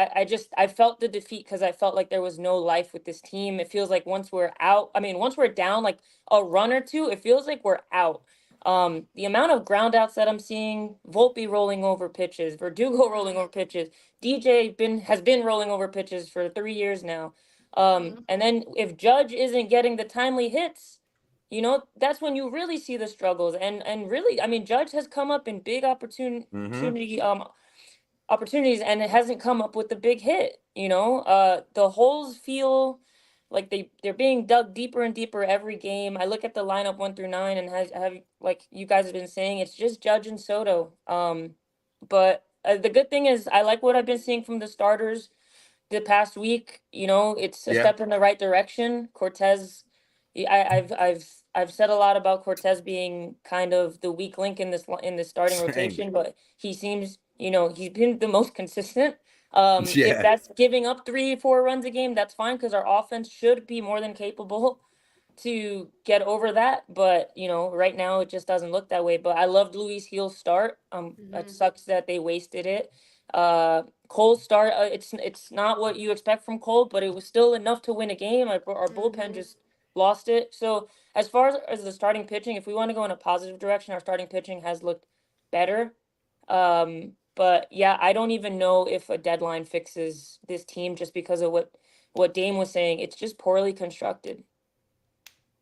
I felt the defeat because I felt like there was no life with this team. It feels like once we're out, I mean, once we're down like a run or two, it feels like we're out. The amount of ground outs that I'm seeing, Volpe rolling over pitches, Verdugo rolling over pitches, has been rolling over pitches for 3 years now. And then if Judge isn't getting the timely hits, that's when you really see the struggles. And really, I mean, Judge has come up in big opportunities, and it hasn't come up with the big hit. The holes feel like they're being dug deeper and deeper every game. I look at the lineup 1 through 9, and have like you guys have been saying, it's just Judge and Soto. But the good thing is I like what I've been seeing from the starters the past week. It's a step in the right direction. Cortez, I've said a lot about Cortez being kind of the weak link in this starting rotation, but he seems, he's been the most consistent. If that's giving up 3-4 runs a game, that's fine, because our offense should be more than capable to get over that. But right now it just doesn't look that way. But I loved Luis Gil's start. It sucks that they wasted it. Cole's start, it's not what you expect from Cole, but it was still enough to win a game. Our bullpen just lost it. So as far as the starting pitching, if we want to go in a positive direction, our starting pitching has looked better. But yeah, I don't even know if a deadline fixes this team just because of what Dame was saying. It's just poorly constructed.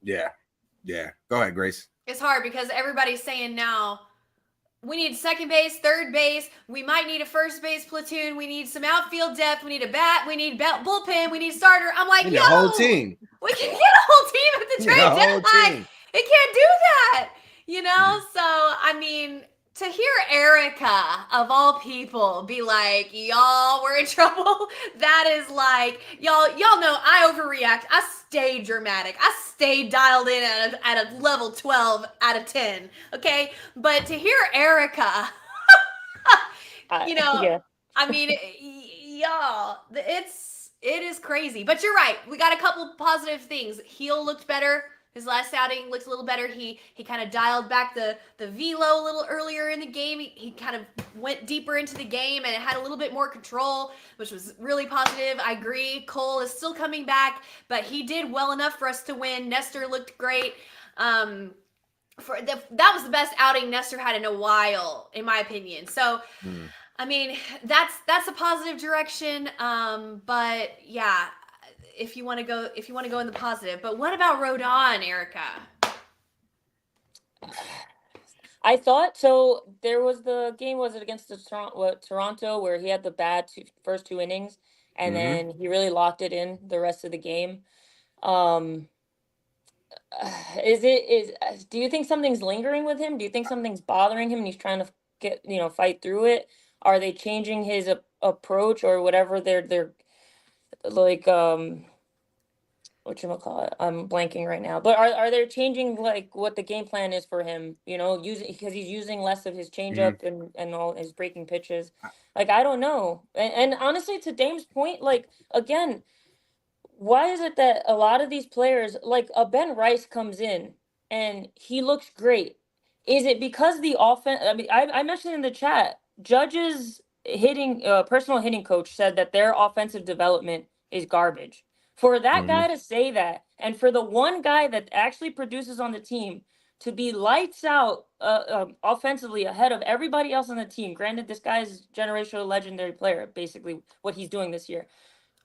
Yeah. Go ahead, Grace. It's hard because everybody's saying now we need second base, third base. We might need a first base platoon. We need some outfield depth. We need a bat. We need bullpen. We need starter. I'm like, We yo, need a whole team. we can get a whole team at the We trade need a whole deadline. team. It can't do that, you know? So, I mean, to hear Erica, of all people, be like, y'all, we're in trouble, that is like, y'all know I overreact. I stay dramatic. I stay dialed in at a level 12 out of 10, okay? But to hear Erica, you know, Yeah. I mean, y'all, it is crazy. But you're right. We got a couple positive things. Heel looked better. His last outing looked a little better. He kind of dialed back the velo a little earlier in the game. He kind of went deeper into the game and it had a little bit more control, which was really positive. I agree. Cole is still coming back, but he did well enough for us to win. Nestor looked great. That was the best outing Nestor had in a while, in my opinion. So, I mean, that's a positive direction. But yeah, if you want to go in the positive. But what about Rodon, Erica? I thought so. There was the game, was it against Toronto, where he had the bad first two innings, and then he really locked it in the rest of the game. Do you think something's lingering with him? Do you think something's bothering him and he's trying to fight through it? Are they changing his approach or whatever? They're like whatchamacallit? I'm blanking right now. But are they changing like what the game plan is for him? Because he's using less of his changeup and all his breaking pitches. Like, I don't know. And honestly, to Dame's point, like, again, why is it that a lot of these players, like a Ben Rice, comes in and he looks great? Is it because the offense? I mean, I mentioned in the chat, Judge's personal hitting coach said that their offensive development is garbage. For that guy to say that, and for the one guy that actually produces on the team to be lights out offensively ahead of everybody else on the team. Granted, this guy's generational legendary player, basically what he's doing this year.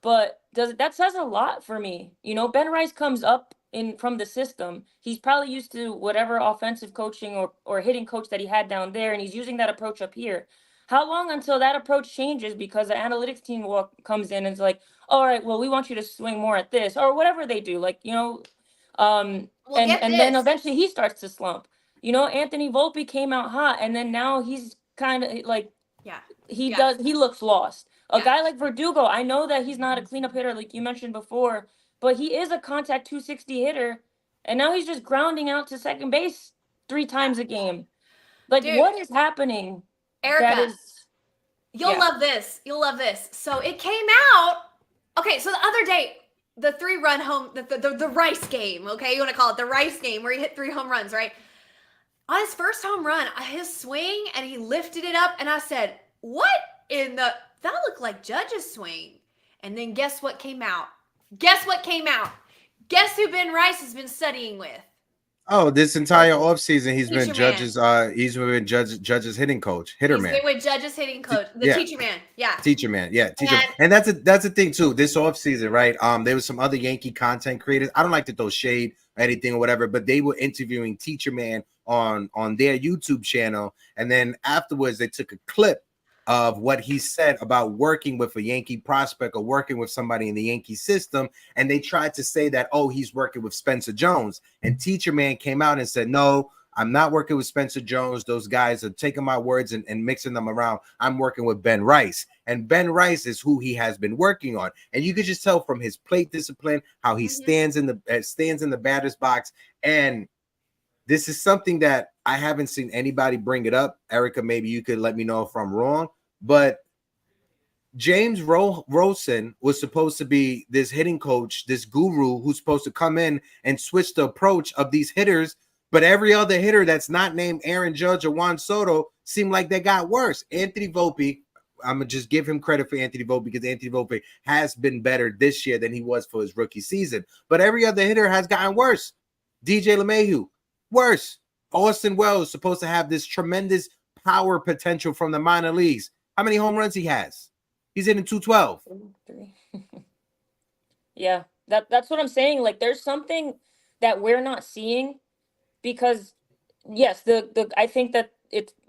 But that says a lot for me. Ben Rice comes up from the system. He's probably used to whatever offensive coaching or hitting coach that he had down there, and he's using that approach up here. How long until that approach changes because the analytics team comes in and is like, all right, well, we want you to swing more at this or whatever they do. Like, and then eventually he starts to slump. Anthony Volpe came out hot, and then now he's kind of like, he looks lost. A guy like Verdugo, I know that he's not a cleanup hitter like you mentioned before, but he is a contact 260 hitter, and now he's just grounding out to second base 3 times a game. Like, dude, what is happening? Erica, you'll love this. You'll love this. So it came out. Okay, so the other day, the 3-run home, the Rice game, okay? You want to call it the Rice game where he hit 3 home runs, right? On his first home run, his swing, and he lifted it up, and I said, what in the... That looked like Judge's swing. And then guess what came out? Guess who Ben Rice has been studying with? Oh, this entire offseason, he's been Judge's hitting coach, hitter man. He's been with Judge's hitting coach, teacher man. Yeah. Teacher man. Yeah. Teacher. And that's the thing too. This offseason, right? There was some other Yankee content creators. I don't like to throw shade or anything or whatever, but they were interviewing Teacher Man on their YouTube channel. And then afterwards they took a clip of what he said about working with a Yankee prospect or working with somebody in the Yankee system. And they tried to say that, oh, he's working with Spencer Jones. And Teacher Man came out and said, no, I'm not working with Spencer Jones. Those guys are taking my words and mixing them around. I'm working with Ben Rice. And Ben Rice is who he has been working on. And you could just tell from his plate discipline, how he stands in the batter's box. And this is something that I haven't seen anybody bring it up. Erica, maybe you could let me know if I'm wrong. But James Rosen was supposed to be this hitting coach, this guru who's supposed to come in and switch the approach of these hitters. But every other hitter that's not named Aaron Judge or Juan Soto seemed like they got worse. Anthony Volpe, I'm going to just give him credit for Anthony Volpe because Anthony Volpe has been better this year than he was for his rookie season. But every other hitter has gotten worse. DJ LeMahieu, worse. Austin Wells supposed to have this tremendous power potential from the minor leagues. How many home runs he has? He's hitting 212. 3. Yeah, that's what I'm saying. Like, there's something that we're not seeing because, yes, the I think that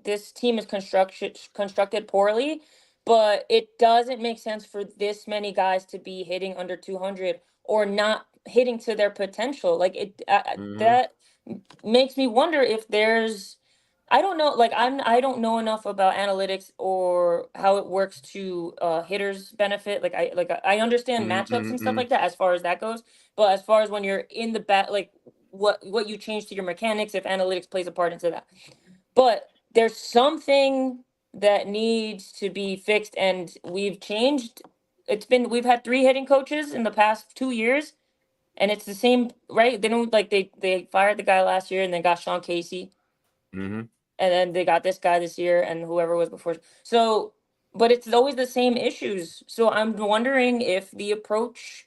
this team is constructed poorly, but it doesn't make sense for this many guys to be hitting under 200 or not hitting to their potential. Like that makes me wonder if there's, I don't know, like I don't know enough about analytics or how it works to hitters benefit. I understand matchups and stuff like that as far as that goes, but as far as when you're in the bat, like what you change to your mechanics, if analytics plays a part into that. But there's something that needs to be fixed, and we've changed. We've had 3 hitting coaches in the past 2 years, and it's the same, right? They don't like they fired the guy last year and then got Sean Casey. And then they got this guy this year and whoever was before. So, but it's always the same issues. So I'm wondering if the approach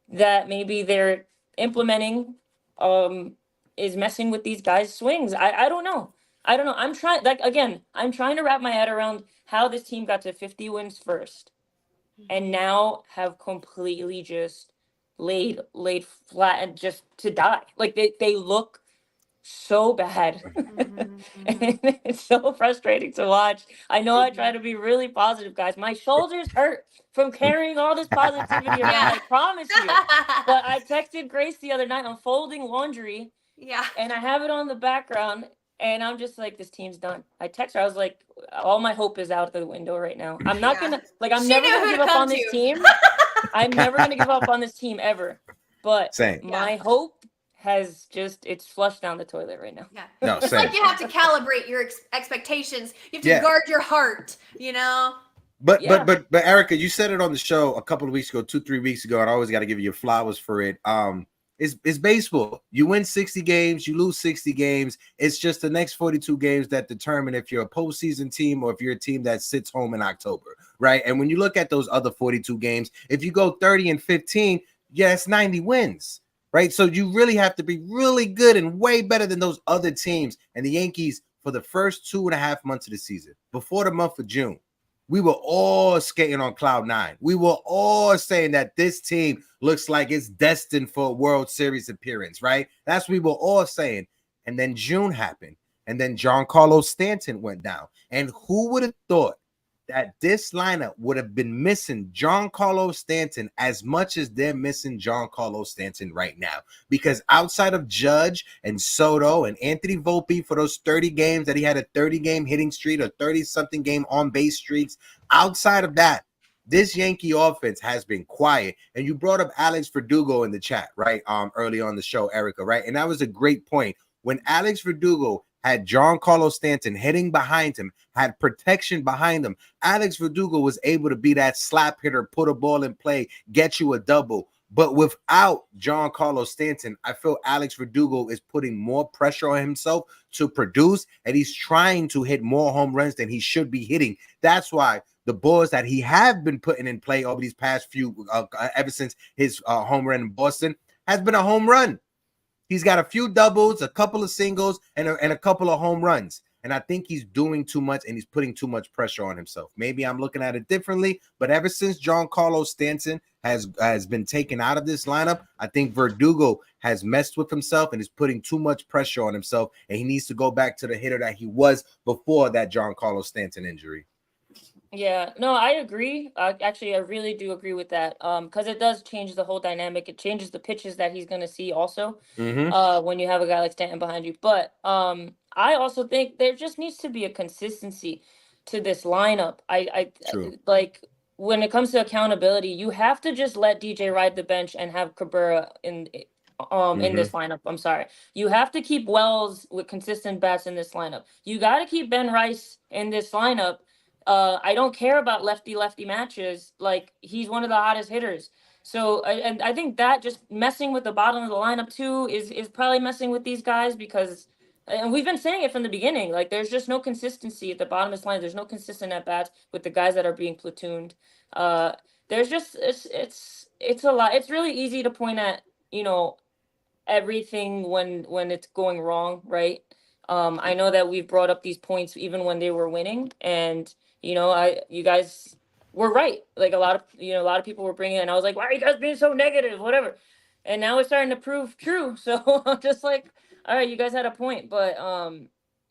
that maybe they're implementing is messing with these guys' swings. I don't know. I'm trying, like, again, I'm trying to wrap my head around how this team got to 50 wins first and now have completely just laid flat and just to die. Like they look so bad. And it's so frustrating to watch. I know I try to be really positive, guys. My shoulders hurt from carrying all this positivity around. I promise you. But I texted Grace the other night. I'm folding laundry. Yeah. And I have it on the background. And I'm just like, this team's done. I text her. I was like, all my hope is out the window right now. I'm not gonna, like, I'm never gonna give up on this team. I'm never gonna give up on this team ever. But my hope has just, it's flushed down the toilet right now. Yeah. No, it's like you have to calibrate your expectations. You have to guard your heart, you know? But Erica, you said it on the show a couple of weeks ago, 2-3 weeks ago, and I always got to give you your flowers for it. It's baseball. You win 60 games, you lose 60 games. It's just the next 42 games that determine if you're a postseason team or if you're a team that sits home in October, right? And when you look at those other 42 games, if you go 30-15, yeah, it's 90 wins. Right. So you really have to be really good and way better than those other teams. And the Yankees, for the first 2.5 months of the season, before the month of June, we were all skating on cloud 9. We were all saying that this team looks like it's destined for a World Series appearance. Right. That's what we were all saying. And then June happened. And then Giancarlo Stanton went down. And who would have thought that this lineup would have been missing Giancarlo Stanton as much as they're missing Giancarlo Stanton right now? Because outside of Judge and Soto and Anthony Volpe for those 30 games that he had a 30-game hitting streak or 30-something game on-base streaks, outside of that, this Yankee offense has been quiet. And you brought up Alex Verdugo in the chat, right? Early on the show, Erica, right? And that was a great point. When Alex Verdugo had Giancarlo Stanton hitting behind him, had protection behind him, Alex Verdugo was able to be that slap hitter, put a ball in play, get you a double. But without Giancarlo Stanton, I feel Alex Verdugo is putting more pressure on himself to produce, and he's trying to hit more home runs than he should be hitting. That's why the balls that he have been putting in play over these past few, ever since his home run in Boston, has been a home run. He's got a few doubles, a couple of singles, and a couple of home runs. And I think he's doing too much and he's putting too much pressure on himself. Maybe I'm looking at it differently, but ever since Giancarlo Stanton has been taken out of this lineup, I think Verdugo has messed with himself and is putting too much pressure on himself, and he needs to go back to the hitter that he was before that Giancarlo Stanton injury. Yeah, no, I agree. Actually, I really do agree with that. Because it does change the whole dynamic. It changes the pitches that he's going to see also. When you have a guy like Stanton behind you. But I also think there just needs to be a consistency to this lineup. True. Like when it comes to accountability, you have to just let DJ ride the bench and have Cabrera in this lineup. I'm sorry. You have to keep Wells with consistent bats in this lineup. You got to keep Ben Rice in this lineup. I don't care about lefty-lefty matches. Like, he's one of the hottest hitters. So, and I think that just messing with the bottom of the lineup too is probably messing with these guys because, and we've been saying it from the beginning, like there's just no consistency at the bottom of this line. There's no consistent at bats with the guys that are being platooned. There's just it's a lot. It's really easy to point at everything when it's going wrong, right? I know that we've brought up these points even when they were winning, and you guys were right. Like a lot of people were bringing it, and I was like, why are you guys being so negative? Whatever. And now it's starting to prove true. So I'm just like, all right, you guys had a point, but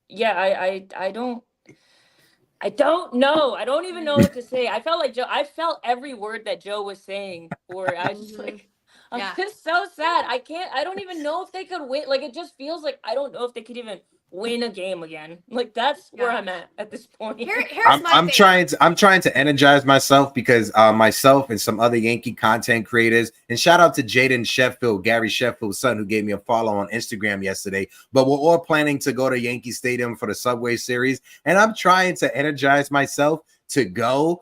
yeah, I don't know. I don't even know what to say. I felt like Joe. I felt every word that Joe was saying. Or I was just like, I'm just so sad. I don't even know if they could win. Like, it just feels like I don't know if they could even win a game again. Like, that's where I'm at this point. Here's I'm trying to energize myself because myself and some other Yankee content creators, and shout out to Jaden Sheffield, Gary Sheffield's son, who gave me a follow on Instagram yesterday. But we're all planning to go to Yankee Stadium for the Subway Series, and I'm trying to energize myself to go.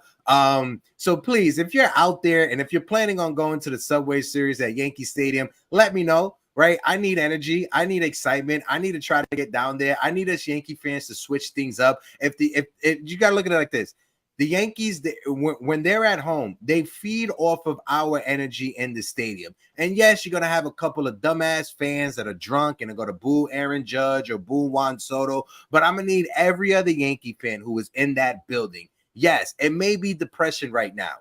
So please, if you're out there and if you're planning on going to the Subway Series at Yankee Stadium, let me know. Right, I need energy. I need excitement. I need to try to get down there. I need us Yankee fans to switch things up. If you got to look at it like this, the Yankees, when they're at home, they feed off of our energy in the stadium. And yes, you're gonna have a couple of dumbass fans that are drunk and are gonna boo Aaron Judge or boo Juan Soto. But I'm gonna need every other Yankee fan who is in that building. Yes, it may be depression right now,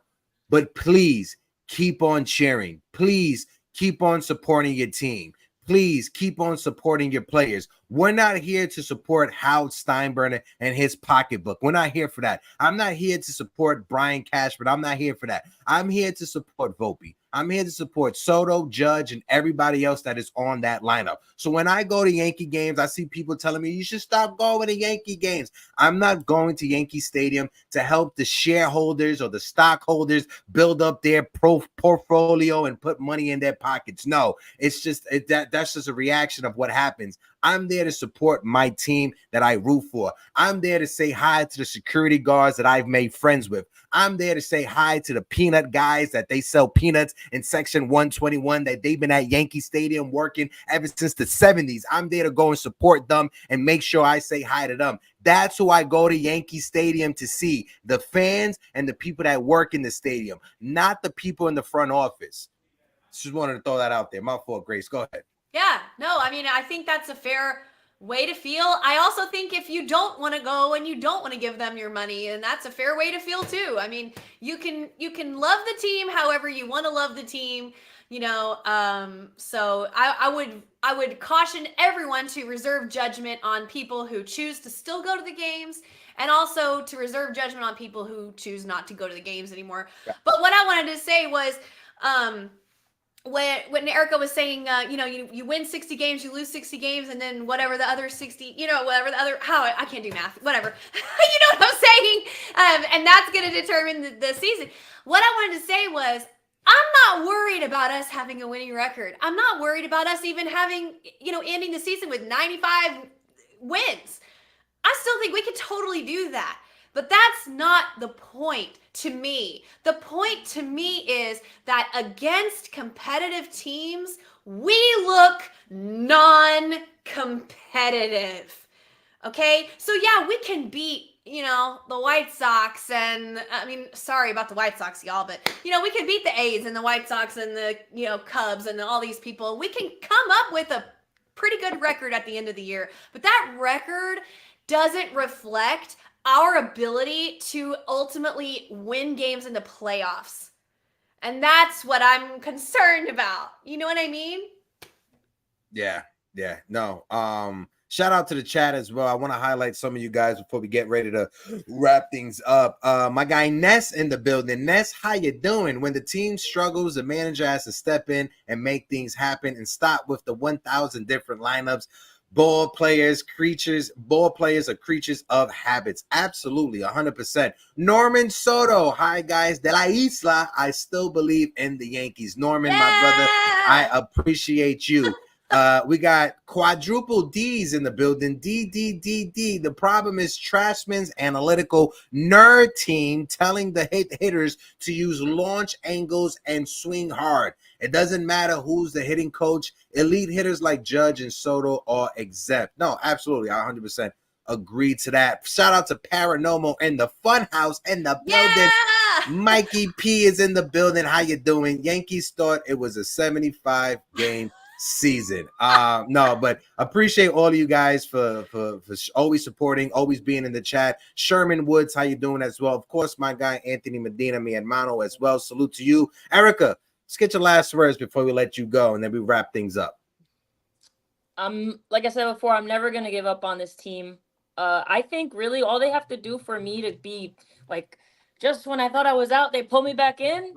but please keep on cheering. Please keep on supporting your team. Please keep on supporting your players. We're not here to support Howard Steinbrenner and his pocketbook. We're not here for that. I'm not here to support Brian Cashman. I'm not here for that. I'm here to support Volpe. I'm here to support Soto, Judge, and everybody else that is on that lineup. So when I go to Yankee games, I see people telling me, you should stop going to Yankee games. I'm not going to Yankee Stadium to help the shareholders or the stockholders build up their portfolio and put money in their pockets. No, it's just that's just a reaction of what happens. I'm there to support my team that I root for. I'm there to say hi to the security guards that I've made friends with. I'm there to say hi to the peanut guys that they sell peanuts in section 121 that they've been at Yankee Stadium working ever since the 70s. I'm there to go and support them and make sure I say hi to them. That's who I go to Yankee Stadium to see, the fans and the people that work in the stadium, not the people in the front office. Just wanted to throw that out there. My fault, Grace. Go ahead. Yeah, no, I mean, I think that's a fair way to feel. I also think if you don't want to go and you don't want to give them your money, and that's a fair way to feel too. I mean, you can love the team however you want to love the team, so I would caution everyone to reserve judgment on people who choose to still go to the games, and also to reserve judgment on people who choose not to go to the games anymore. Yeah. But what I wanted to say was, when Erica was saying, you win 60 games, you lose 60 games, and then whatever the other 60, I can't do math, whatever. You know what I'm saying? And that's going to determine the season. What I wanted to say was, I'm not worried about us having a winning record. I'm not worried about us even having, ending the season with 95 wins. I still think we could totally do that. But that's not the point to me. The point to me is that against competitive teams, we look non-competitive. Okay? So yeah, we can beat, the White Sox, and I mean, sorry about the White Sox, y'all, but we can beat the A's and the White Sox and the, Cubs and all these people. We can come up with a pretty good record at the end of the year, but that record doesn't reflect our ability to ultimately win games in the playoffs. And that's what I'm concerned about. You know what I mean? Yeah. No. Shout out to the chat as well. I want to highlight some of you guys before we get ready to wrap things up. My guy Ness in the building. Ness, how you doing? When the team struggles, the manager has to step in and make things happen and stop with the 1,000 different lineups. Ball players are creatures of habits. Absolutely, 100%. Norman Soto. Hi, guys. De la Isla. I still believe in the Yankees. Norman, my brother, I appreciate you. We got quadruple D's in the building. D. The problem is Trashman's analytical nerd team telling the hitters to use launch angles and swing hard. It doesn't matter who's the hitting coach. Elite hitters like Judge and Soto are exempt. No, absolutely. I 100% agree to that. Shout out to Paranormal in the Funhouse in the building. Mikey P is in the building. How you doing? Yankees thought it was a 75-game season. No, but appreciate all of you guys for always supporting, always being in the chat. Sherman Woods, how you doing as well? Of course, my guy Anthony Medina, mi hermano as well. Salute to you, Erica. Let's get your last words before we let you go, and then we wrap things up. Like I said before, I'm never gonna give up on this team. I think really all they have to do for me to be like, just when I thought I was out, they pull me back in,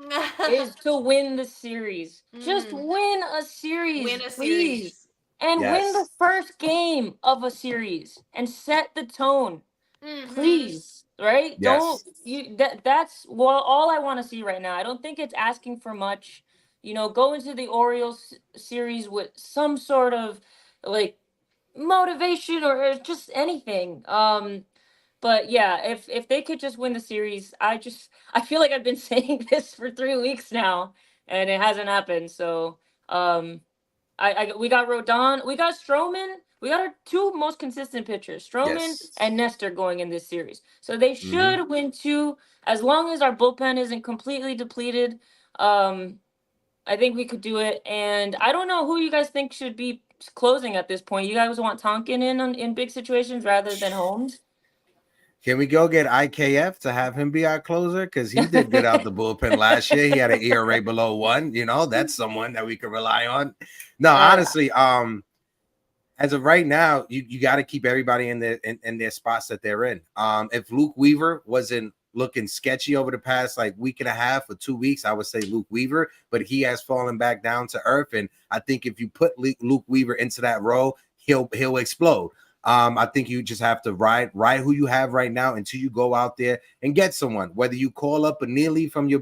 is to win the series. Just win a series, Win a please. series. And win the first game of a series and set the tone. Please, right? Yes. Don't you that's well all I want to see right now. I don't think it's asking for much. You know, go into the Orioles series with some sort of like motivation or just anything. But yeah, if they could just win the series, I feel like I've been saying this for 3 weeks now and it hasn't happened. So we got Rodon, we got Stroman, we got our two most consistent pitchers, Stroman and Nestor, going in this series. So they should win 2 as long as our bullpen isn't completely depleted. I think we could do it. And I don't know who you guys think should be closing at this point. You guys want Tonkin in big situations rather than Holmes? Can we go get IKF to have him be our closer? Because he did good out the bullpen last year. He had an ERA below 1. You know, that's someone that we can rely on. No, honestly, as of right now, you got to keep everybody in their spots that they're in. If Luke Weaver wasn't looking sketchy over the past like week and a half or 2 weeks, I would say Luke Weaver, but he has fallen back down to earth. And I think if you put Luke Weaver into that role, he'll explode. I think you just have to ride who you have right now until you go out there and get someone, whether you call up a Neely from your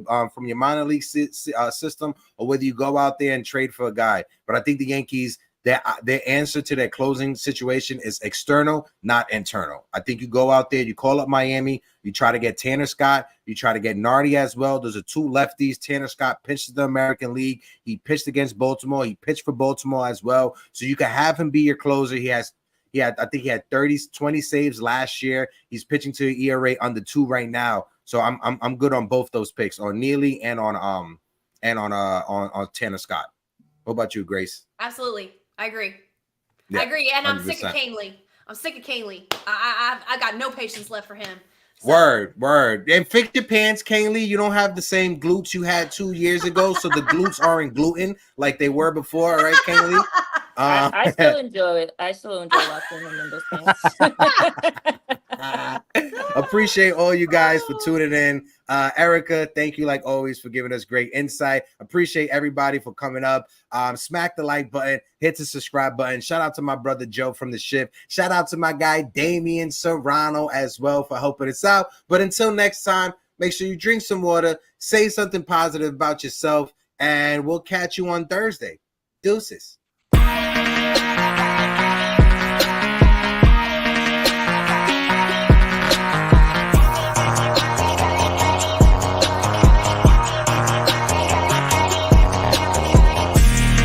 minor league system, or whether you go out there and trade for a guy. But I think the Yankees, their answer to their closing situation is external, not internal. I think you go out there, you call up Miami, you try to get Tanner Scott, you try to get Nardi as well. Those are 2 lefties. Tanner Scott pitched the American League. He pitched against Baltimore. He pitched for Baltimore as well. So you can have him be your closer. I think he had 20 saves last year. He's pitching to an ERA under 2 right now. So I'm good on both those picks, on Neely and on Tanner Scott. What about you, Grace? Absolutely. I agree. Yeah, I agree. And I'm sick 100%. of Canely. I'm sick of Canely. I got no patience left for him. So. Word. And fix your pants, Canely. You don't have the same glutes you had 2 years ago, so the glutes aren't gluten like they were before, right, Canely? I still enjoy it. I still enjoy watching him in those pants. Appreciate all you guys for tuning in. Erica, thank you like always for giving us great insight. Appreciate everybody for coming up. Smack the like button, hit the subscribe button. Shout out to my brother Joe from the ship. Shout out to my guy Damian Serrano as well for helping us out. But until next time, make sure you drink some water, say something positive about yourself, and we'll catch you on Thursday. Deuces.